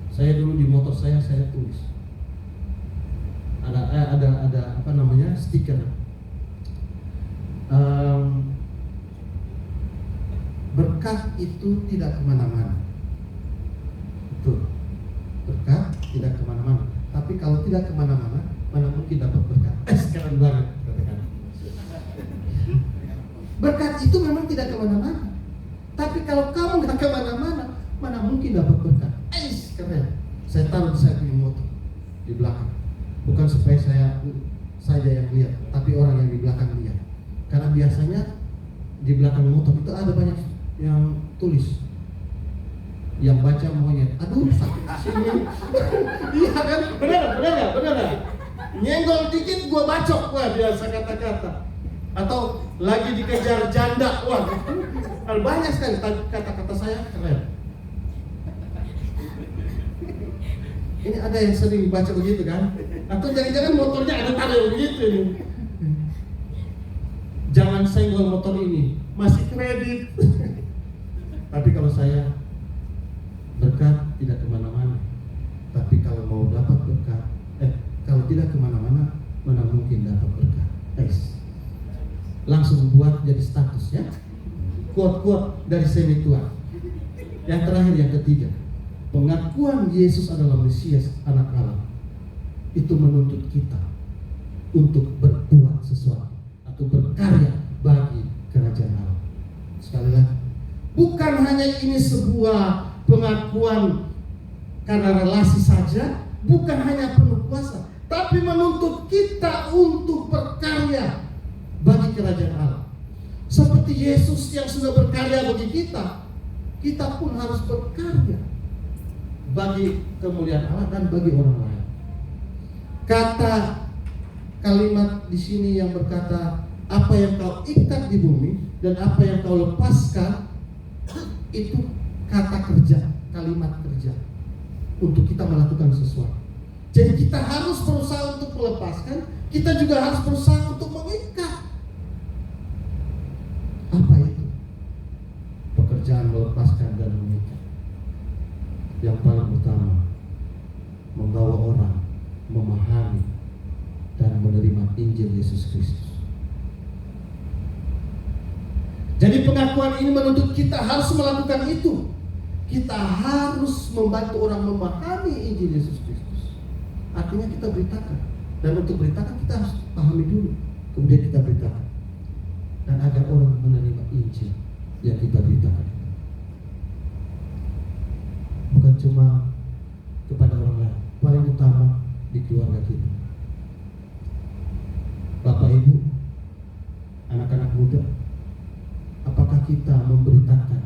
Saya dulu di motor saya tulis. Ada apa namanya, stiker. Berkat itu tidak kemana-mana. Betul. Berkat tidak kemana-mana. Tapi kalau tidak kemana-mana, mana mungkin dapat berkat? Sekarang banget katakan. Berkat itu memang tidak kemana-mana. Tapi kalau kamu nggak kemana-mana, mana mungkin dapat berkat? Keren. Saya taruh di saya punya motor di belakang. Bukan supaya saya saja yang lihat, tapi orang yang di belakang lihat. Karena biasanya di belakang motor itu ada banyak yang tulis, yang baca monyet. Aduh, sakit sini. Iya kan? Benar. Nyenggol dikit gua bacok, wah biasa kata-kata. Atau lagi dikejar janda, wah. Banyak sekali kata-kata saya keren. Ini ada yang sering baca begitu kan? Atau jangan-jangan motornya ada tanda begitu ini. Jangan senggol motor ini, masih kredit. Tapi kalau saya, berkat tidak kemana-mana. Tapi kalau mau dapat berkat, kalau tidak kemana-mana, mana mungkin dapat berkat. Langsung buat jadi status ya. Quote-quote dari semi tua. Yang terakhir, yang ketiga, pengakuan Yesus adalah Mesias, Anak Allah, itu menuntut kita untuk berbuat sesuatu atau berkarya bagi kerajaan Allah. Sekali lagi, bukan hanya ini sebuah pengakuan karena relasi saja, bukan hanya penuh kuasa, tapi menuntut kita untuk berkarya bagi kerajaan Allah. Seperti Yesus yang sudah berkarya bagi kita, kita pun harus berkarya bagi kemuliaan Allah dan bagi orang lain. Kalimat di sini yang berkata, apa yang kau ikat di bumi dan apa yang kau lepaskan, itu kata kerja, kalimat kerja untuk kita melakukan sesuatu. Jadi kita harus berusaha untuk melepaskan, kita juga harus berusaha untuk mengikat. Apa itu? Pekerjaan melepaskan dan mengikat. Yang paling utama, membawa orang memahami dan menerima Injil Yesus Kristus. Jadi pengakuan ini menuntut kita harus melakukan itu. Kita harus membantu orang memahami Injil Yesus Kristus. Artinya kita beritakan. Dan untuk beritakan kita harus pahami dulu, kemudian kita beritakan. Dan agar orang menerima Injil yang kita beritakan. Bukan cuma kepada orang lain, paling utama di keluarga kita. Bapak Ibu, anak-anak muda, apakah kita memberitakan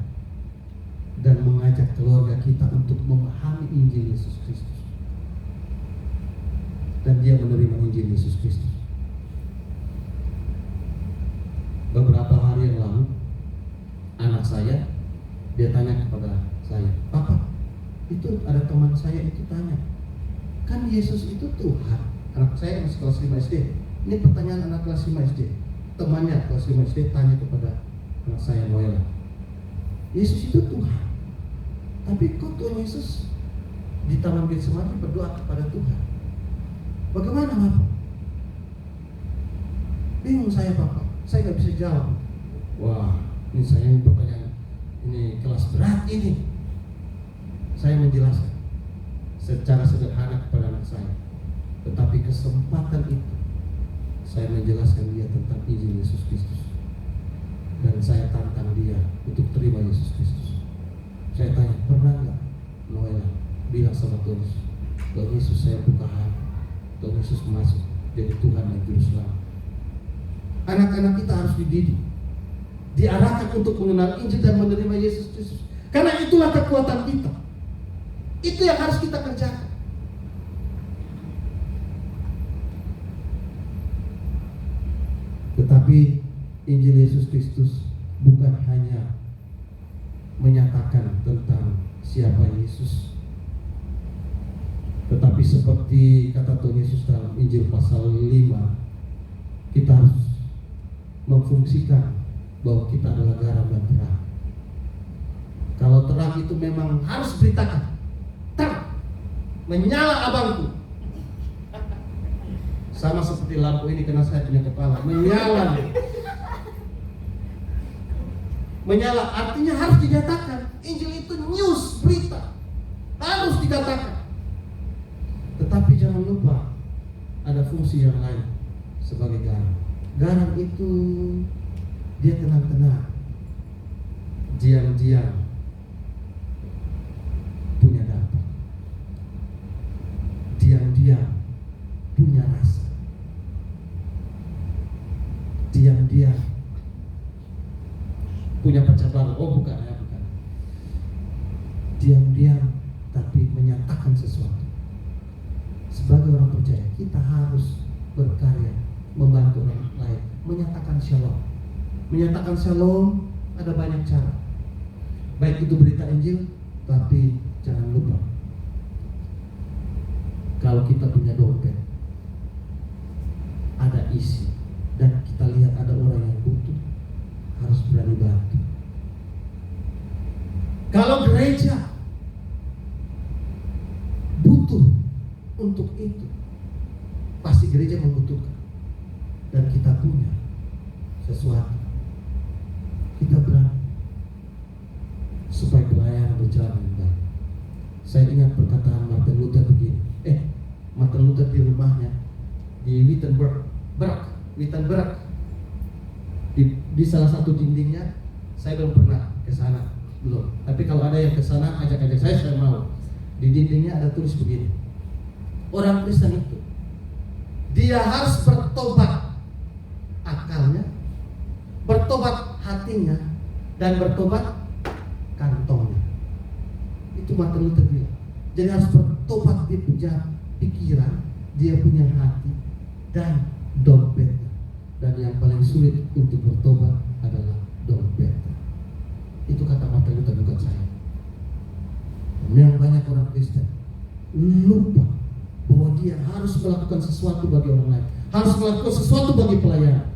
dan mengajak keluarga kita untuk memahami Injil Yesus Kristus dan dia menerima Injil Yesus Kristus? Beberapa hari yang lalu, anak saya, dia tanya kepada saya, "Papa, itu ada teman saya itu tanya, kan Yesus itu Tuhan?" Anak saya masih kelas 5 SD. Ini pertanyaan anak kelas 5 SD. Temannya kelas 5 SD tanya kepada anak saya, Noel, "Yesus itu Tuhan, tapi kok Tuhan Yesus di Taman Getsemani berdoa kepada Tuhan? Bagaimana Bapak?" Bingung saya, Bapak, saya nggak bisa jawab. Wah, ini saya ini pertanyaan, ini kelas berat ini. Saya menjelaskan secara sederhana kepada anak saya, tetapi kesempatan itu saya menjelaskan dia tentang Injil Yesus Kristus. Dan saya tantang dia untuk terima Yesus Kristus. Saya tanya, pernah nggak Noel bilang sama Tuhan Yesus, "Tuhan Yesus, saya buka hati, Tuhan Yesus masuk jadi Tuhan dan Juru Selamat." Anak-anak kita harus dididik, diarahkan untuk mengenal Injil dan menerima Yesus Kristus. Karena itulah kekuatan kita. Itu yang harus kita kerjakan. Tetapi Injil Yesus Kristus bukan hanya menyatakan tentang siapa Yesus, tetapi seperti kata Tuhan Yesus dalam Injil pasal 5, kita harus memfungsikan bahwa kita adalah garam dan terang. Kalau terang itu memang harus beritakan, terang, menyala abangku. Sama seperti lampu ini karena saya punya kepala, menyala. Menyala artinya harus dinyatakan. Injil itu news, berita, harus dikatakan. Tetapi jangan lupa ada fungsi yang lain sebagai garam. Garam itu dia tenang-tenang, diam-diam, punya dampak, diam-diam punya rasa, diam-diam punya pacar baru. Oh bukan, ya bukan. Diam-diam tapi menyatakan sesuatu. Sebagai orang percaya, kita harus berkarya, membantu orang lain, menyatakan shalom. Menyatakan shalom ada banyak cara. Baik itu berita Injil, tapi jangan lupa kalau kita punya dompet ada isi dan kita lihat ada orang yang butuh, harus berani bantu. Kalau gereja butuh untuk itu, pasti gereja membutuhkan. Dan kita punya sesuatu, kita berani supaya pelayanan berjalan dengan baik. Saya ingat perkataan Martin Luther begini. Martin Luther di rumahnya di Wittenberg, di salah satu dindingnya. Saya belum pernah ke sana, belum. Tapi kalau ada yang ke sana, ajak-ajak saya mau. Di dindingnya ada tulis begini. Orang Kristen itu dia harus bertobat akalnya, bertobat hatinya, dan bertobat kantongnya. Itu Martin Luther bilang. Jadi harus bertobat, dia punya pikiran, dia punya hati, dan dompetnya. Dan yang paling sulit untuk bertobat adalah dompetnya. Itu kata Martin Luther, bukan saya. Yang banyak orang Kristen lupa bahwa dia harus melakukan sesuatu bagi orang lain, harus melakukan sesuatu bagi pelayan.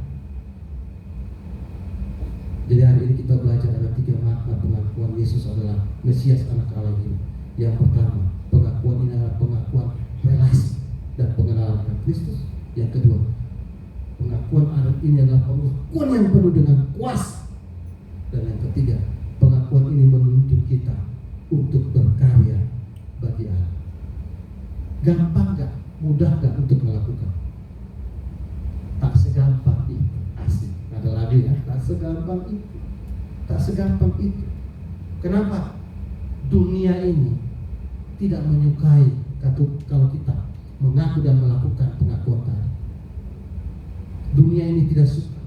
Jadi hari ini kita belajar ada 3 makna pengakuan Yesus adalah Mesias Anak Allah ini. Yang pertama, pengakuan ini adalah pengakuan relasi dan pengenalan dengan Kristus. Yang kedua, pengakuan ini adalah pengakuan yang penuh dengan kuasa. Dan yang ketiga, pengakuan ini menuntut kita untuk berkarya bagi Allah. Gampang gak? Mudah gak untuk melakukan? Tak segampang itu. Asik. Ada lagi ya, tak segampang itu. Tak segampang itu. Kenapa? Dunia ini tidak menyukai kalau kita mengaku dan melakukan pengakuan tadi. Dunia ini tidak suka.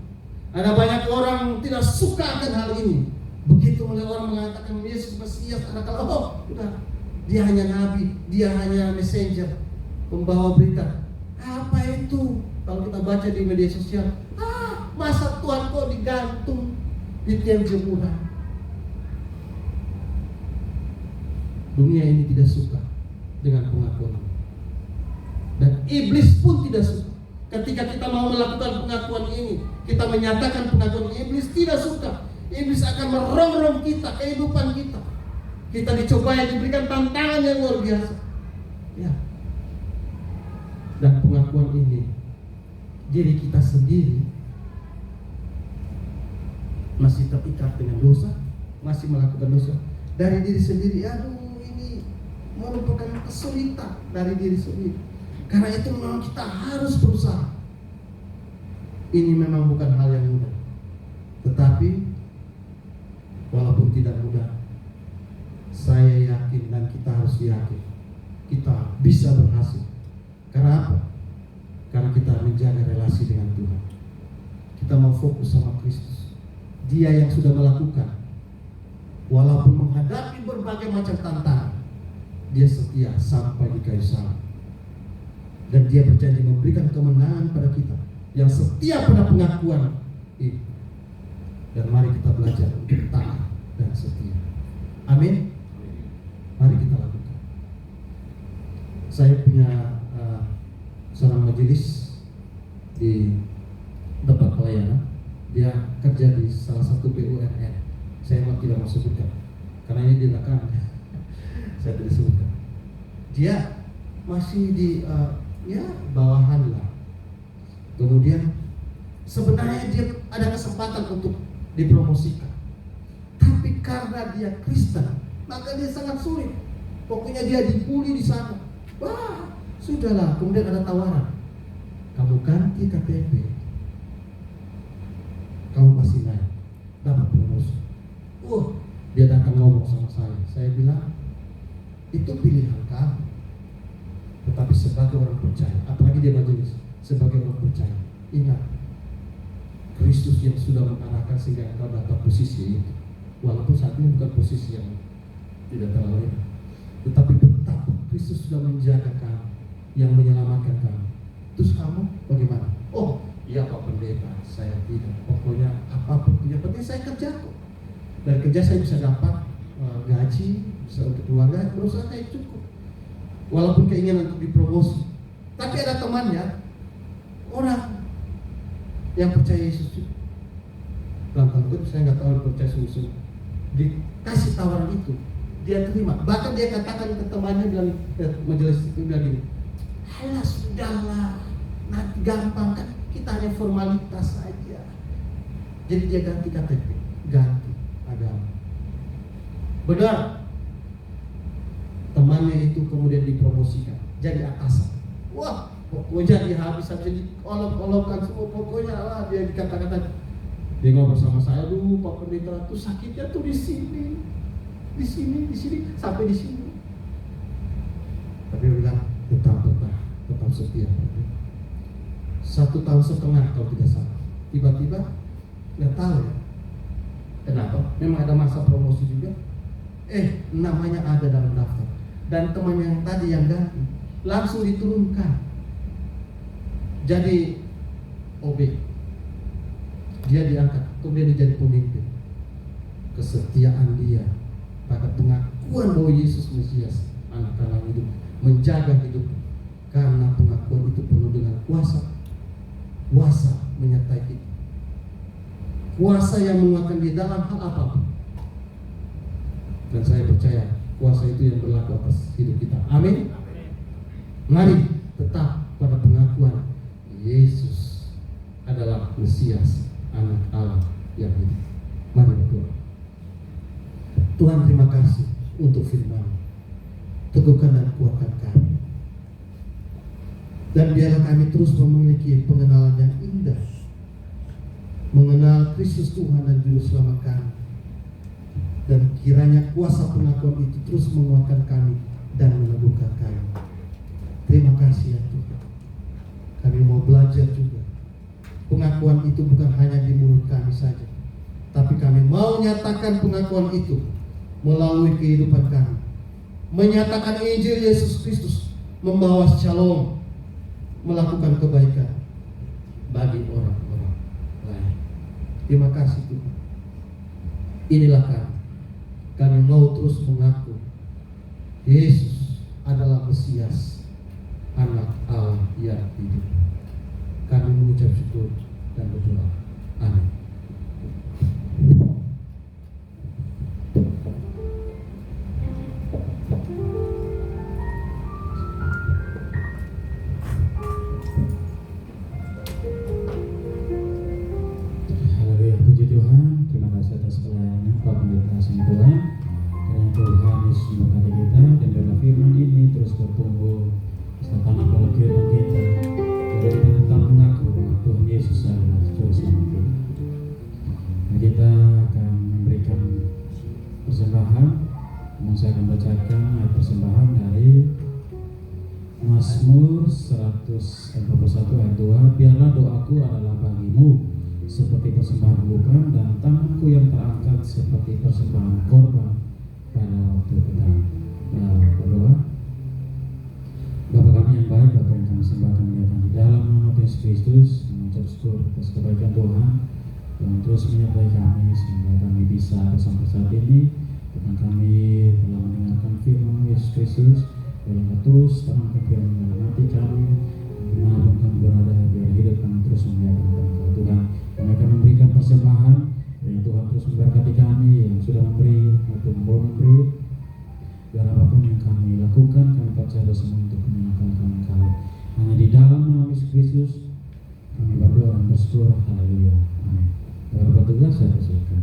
Ada banyak orang tidak suka akan hal ini. Begitu mulai orang mengatakan Yesus Mesias, anak Allah, oh udah, dia hanya nabi, dia hanya messenger, pembawa berita. Apa itu? Kalau kita baca di media sosial, masa Tuhan kok digantung di tiang jemuran. Dunia ini tidak suka dengan pengakuan. Dan iblis pun tidak suka. Ketika kita mau melakukan pengakuan ini, kita menyatakan pengakuan ini, iblis tidak suka. Iblis akan merongrong kita, kehidupan kita. Kita dicobai, diberikan tantangan yang luar biasa. Ya. Dan pengakuan ini, diri kita sendiri masih terikat dengan dosa, masih melakukan dosa. Dari diri sendiri, aduh ini merupakan kesulitan dari diri sendiri. Karena itu memang kita harus berusaha. Ini memang bukan hal yang mudah. Tetapi walaupun tidak mudah, saya yakin dan kita harus yakin kita bisa berhasil. Karena apa? Karena kita menjaga relasi dengan Tuhan. Kita mau fokus sama Kristus. Dia yang sudah melakukan. Walaupun menghadapi berbagai macam tantangan, dia setia sampai di kayu salib. Dan dia berjanji memberikan kemenangan pada kita yang setia pada pengakuan itu. Dan mari kita belajar untuk taat dan setia. Amin. Mari kita lakukan. Saya punya seorang majelis di tempat pelayanan. Dia kerja di salah satu BUMN. Saya tidak mau sebutkan karena ini direkam. Saya tidak sebutkan. Dia masih di bawahan lah. Kemudian sebenarnya dia ada kesempatan untuk dipromosikan, tapi karena dia Kristen, maka dia sangat sulit. Pokoknya dia dibully di sana. Wah, sudahlah. Kemudian ada tawaran, kamu ganti KTP, kamu pasti naik, dapat promosi. Dia datang ngomong sama saya. Saya bilang, itu pilihan kamu. Tetapi sebagai orang percaya, apalagi dia majelis, sebagai orang percaya, ingat, Kristus yang sudah mengarahkan sehingga engkau dapat posisi itu. Walaupun saat ini bukan posisi yang tidak terlalu enak, tetapi tetap Kristus sudah menjaga kamu, yang menyelamatkan kamu. Terus kamu bagaimana? Oh, iya Pak Pendeta, saya tidak. Pokoknya apapun, yang penting saya kerja kok. Dari kerja saya bisa dapat gaji, bisa untuk keluarga, berusaha saya cukup. Walaupun keinginan untuk dipromosi. Tapi ada temannya, orang yang percaya Yesus juga. Dalam tanda kutip saya nggak tahu percaya sungguh-sungguh. Dikasih tawaran itu, dia terima. Bahkan dia katakan ke temannya, bilang majelis itu bilang gini, alah sudahlah, nanti gampang kan, kita hanya formalitas saja. Jadi dia ganti KTP, ganti agama. Benar. Temannya itu kemudian dipromosikan jadi atasan. Wah, pokoknya dia habis-habis diolok-olokkan semua. Pokoknya lah dia dikata-kata. Dia ngobrol sama saya, dulu Pak Pendeta tuh sakitnya tuh di sini, sampai di sini. Tapi dia bilang tetap setia. 1,5 tahun kalau tidak salah. Tiba-tiba nggak tahu ya kenapa. Memang ada masa promosi juga. Namanya ada dalam daftar. Dan teman yang tadi yang ganti langsung diturunkan jadi OB. Dia diangkat, kemudian dia jadi pemimpin. Kesetiaan dia pada pengakuan bahwa Yesus Mesias, Anak Allah hidup, menjaga hidup. Karena pengakuan itu penuh dengan kuasa menyertai kita. Kuasa yang menguatkan di dalam hal apapun. Dan saya percaya kuasa itu yang berlaku atas hidup kita. Amin. Mari tetap pada pengakuan Yesus adalah Mesias, Anak Allah yang hidup. Mari berdoa. Tuhan, terima kasih untuk firman. Teguhkan dan kuatkan kami. Dan biarlah kami terus memiliki pengenalan yang indah, mengenal Kristus Tuhan dan Juru Selamat kami. Dan kiranya kuasa pengakuan itu terus menguatkan kami dan meneguhkan kami. Terima kasih ya Tuhan. Kami mau belajar juga. Pengakuan itu bukan hanya di mulut kami saja, tapi kami mau nyatakan pengakuan itu melalui kehidupan kami. Menyatakan Injil Yesus Kristus, membawa shalom, melakukan kebaikan bagi orang-orang lain. Terima kasih Tuhan. Inilah kami. Kami mau terus mengaku Yesus adalah Mesias, Anak Allah yang hidup. Kami mengucap syukur dan berdoa. Amin. Haleluya, puji Tuhan. Terima kasih atas pelayanannya Pak Pendeta Sang Tuhan. Karena Tuhan Yesus memberkati kita dan dalam firman ini terus bertumbuh serta dalam kehidupan kita. Jadi kita tetap mengaku bahwa Tuhan Yesus adalah Juru Selamat kita. Dan kita akan memberikan persembahan. Saya akan bacakan ayat persembahan dari Mazmur 141 ayat 2. Biarlah doaku adalah bagimu seperti persembahan bukan, dan tanganku yang terangkat seperti persembahan korban pada waktu kita berdoa. Bapa kami yang baik, Bapa yang kami sembahkan di dalam nama Yesus Kristus, mengucap syukur atas kebaikan Tuhan yang terus menyertai kami sehingga kami bisa sampai saat ini. Tuhan, kami telah mendengarkan firman Yesus Kristus, yang terus tanamkan firman dalam hati kami, dimanapun kami berada, biar hidup kami terus memuliakan Engkau Tuhan. Kami akan memberikan persembahan, dan Tuhan terus memberkati kami yang sudah memberi maupun belum memberi. Biar apapun yang kami lakukan, kami percaya semua untuk menyenangkan Engkau. Hanya di dalam nama Yesus Kristus kami berdoa dan bersyukur. Haleluya. Amin. Baru bertugas saya persilakan.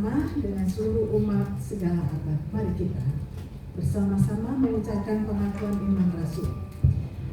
bersama dengan seluruh umat segala abad. Mari kita bersama-sama mengucapkan pengakuan iman rasul.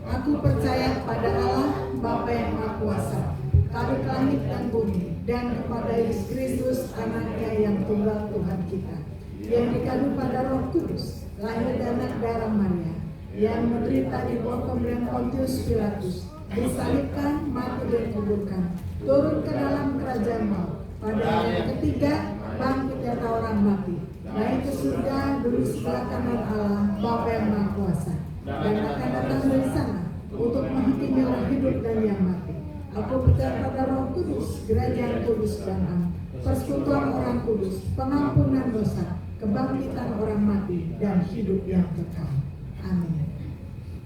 Aku percaya kepada Allah, Bapa yang Maha Kuasa, Khalid langit dan bumi, dan kepada Yesus Kristus, Anaknya yang tunggal Tuhan kita, yang dikandung pada Roh Kudus, lahir dari anak darah Maria, yang menderita di bawah pemerintahan Pontius Pilatus, disalibkan, mati dan dikuburkan, turun ke dalam kerajaan maut, pada hari yang ketiga bangkit dari orang mati, naik ke surga, duduk sebelah kanan Allah, Bapa yang Maha Kuasa, dan akan datang dari sana untuk menghakimi orang hidup dan yang mati. Aku percaya pada Roh Kudus, gereja yang kudus dan am, persekutuan orang kudus, pengampunan dosa, kebangkitan orang mati, dan hidup yang kekal. Amin.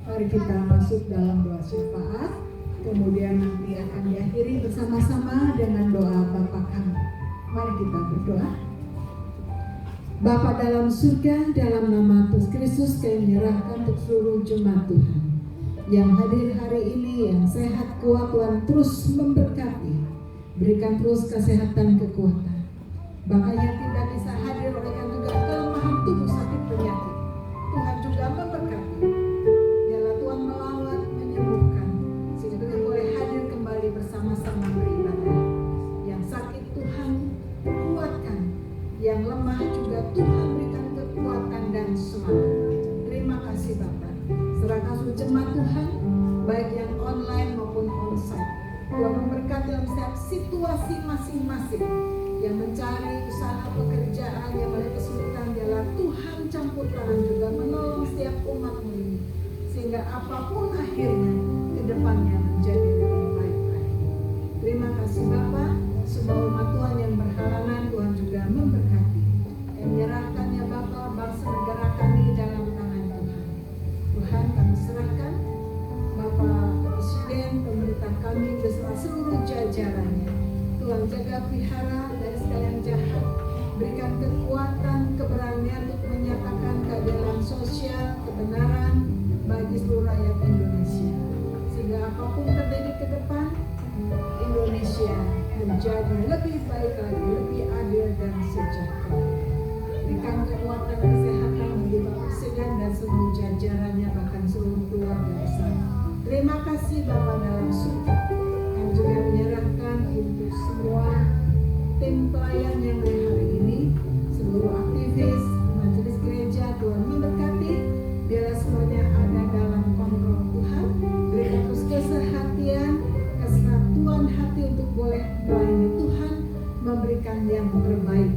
Mari kita masuk dalam doa syafaat, kemudian nanti akan diakhiri bersama-sama dengan doa Bapa kami. Mari kita berdoa. Bapa dalam surga, dalam nama Tuhan Kristus kami menyerahkan untuk seluruh jemaat Tuhan yang hadir hari ini, yang sehat kuat, Tuhan terus memberkati, berikan terus kesehatan kekuatan. Bahkan yang tidak bisa hadir oleh karena juga kelemahan tubuh sakit penyakit, Tuhan juga memberkati. Biarlah Tuhan melawat, menyembuhkan, sehingga kita boleh hadir kembali bersama-sama beribadah. Yang sakit Tuhan kuatkan, yang lemah juga Tuhan berikan kekuatan dan semangat. Terima kasih Bapa. Serahkan seluruh jemaat Tuhan, baik yang online maupun onsite. Tuhan memberkati dalam setiap situasi masing-masing yang mencari usaha pekerjaan, yang oleh kesulitan, biarlah Tuhan campur tangan juga menolong setiap umat-Mu ini, sehingga apapun akhirnya ke depannya menjadi lebih baik lagi. Terima kasih Bapa. Semua umat Tuhan yang berhalangan, Tuhan juga memberkati. Yang menyerahkannya Bapa, bangsa negara kami dalam tangan Tuhan. Tuhan kami serahkan Bapak Presiden, pemerintah kami beserta seluruh jajarannya. Tuhan jaga pelihara dari segala yang jahat, berikan kekuatan, keberanian untuk menyatakan keadilan sosial, kebenaran bagi seluruh rakyat Indonesia, sehingga apapun terjadi ke depan, Indonesia menjadi lebih baik lagi, lebih adil dan sejahtera. Berikan kekuatan kesehatan bagi Bapak Presiden dan seluruh jajarannya, bahkan seluruh keluarga besar. Terima kasih Bapa dalam surga, yang juga menyerahkan untuk semua tim pelayan yang hari ini, seluruh aktivis, majelis gereja, Tuhan memberkati. Biarlah semuanya ada dalam kontrol Tuhan. Berikan terus kesehatan, kesatuan hati untuk boleh melayani Tuhan, memberikan yang terbaik.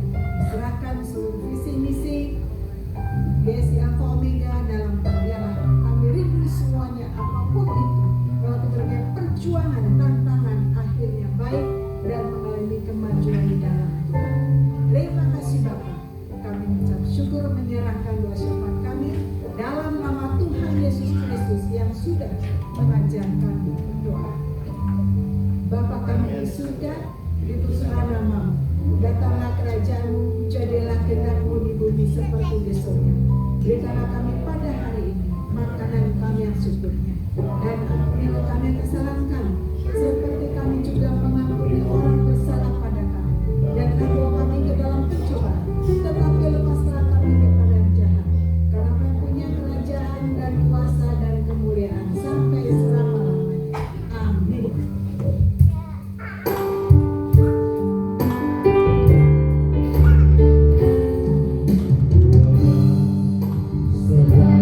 Serahkan seluruh visi misi GSI Alpha Omega dalam biarlah kami rindu semuanya, apapun itu, kalau terjadi perjuangan, tantangan akhirnya baik dan mengalami kemajuan di dalam Tuhan. Terima kasih Bapa. Kami mengucap syukur, menyerahkan doa syafaat kami dalam nama Tuhan Yesus Kristus yang sudah mengajar kami berdoa. Bapa kami di surga, dikuduskanlah nama-Mu, datanglah kerajaan-Mu, jadilah kehendak-Mu di bumi seperti di surga. Berikanlah kami pada hari ini makanan kami yang secukupnya, dan ampunilah kami kesalahan kami, seperti kami juga mengampuni orang bersalah pada kami. Dan jangan bawa kami ke dalam pencobaan, tetapi lepaskanlah kami daripada yang jahat. Karena Kau punya kerajaan dan kuasa dan kemuliaan sampai selama-lamanya. Amin. Sebagai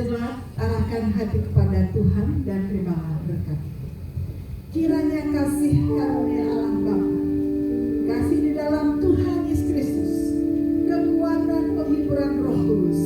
Jemaat, arahkan hati kepada Tuhan dan terimalah berkat. Kiranya kasih karunia Allah Bapa, kasih di dalam Tuhan Yesus Kristus, kekuatan penghiburan Roh Kudus,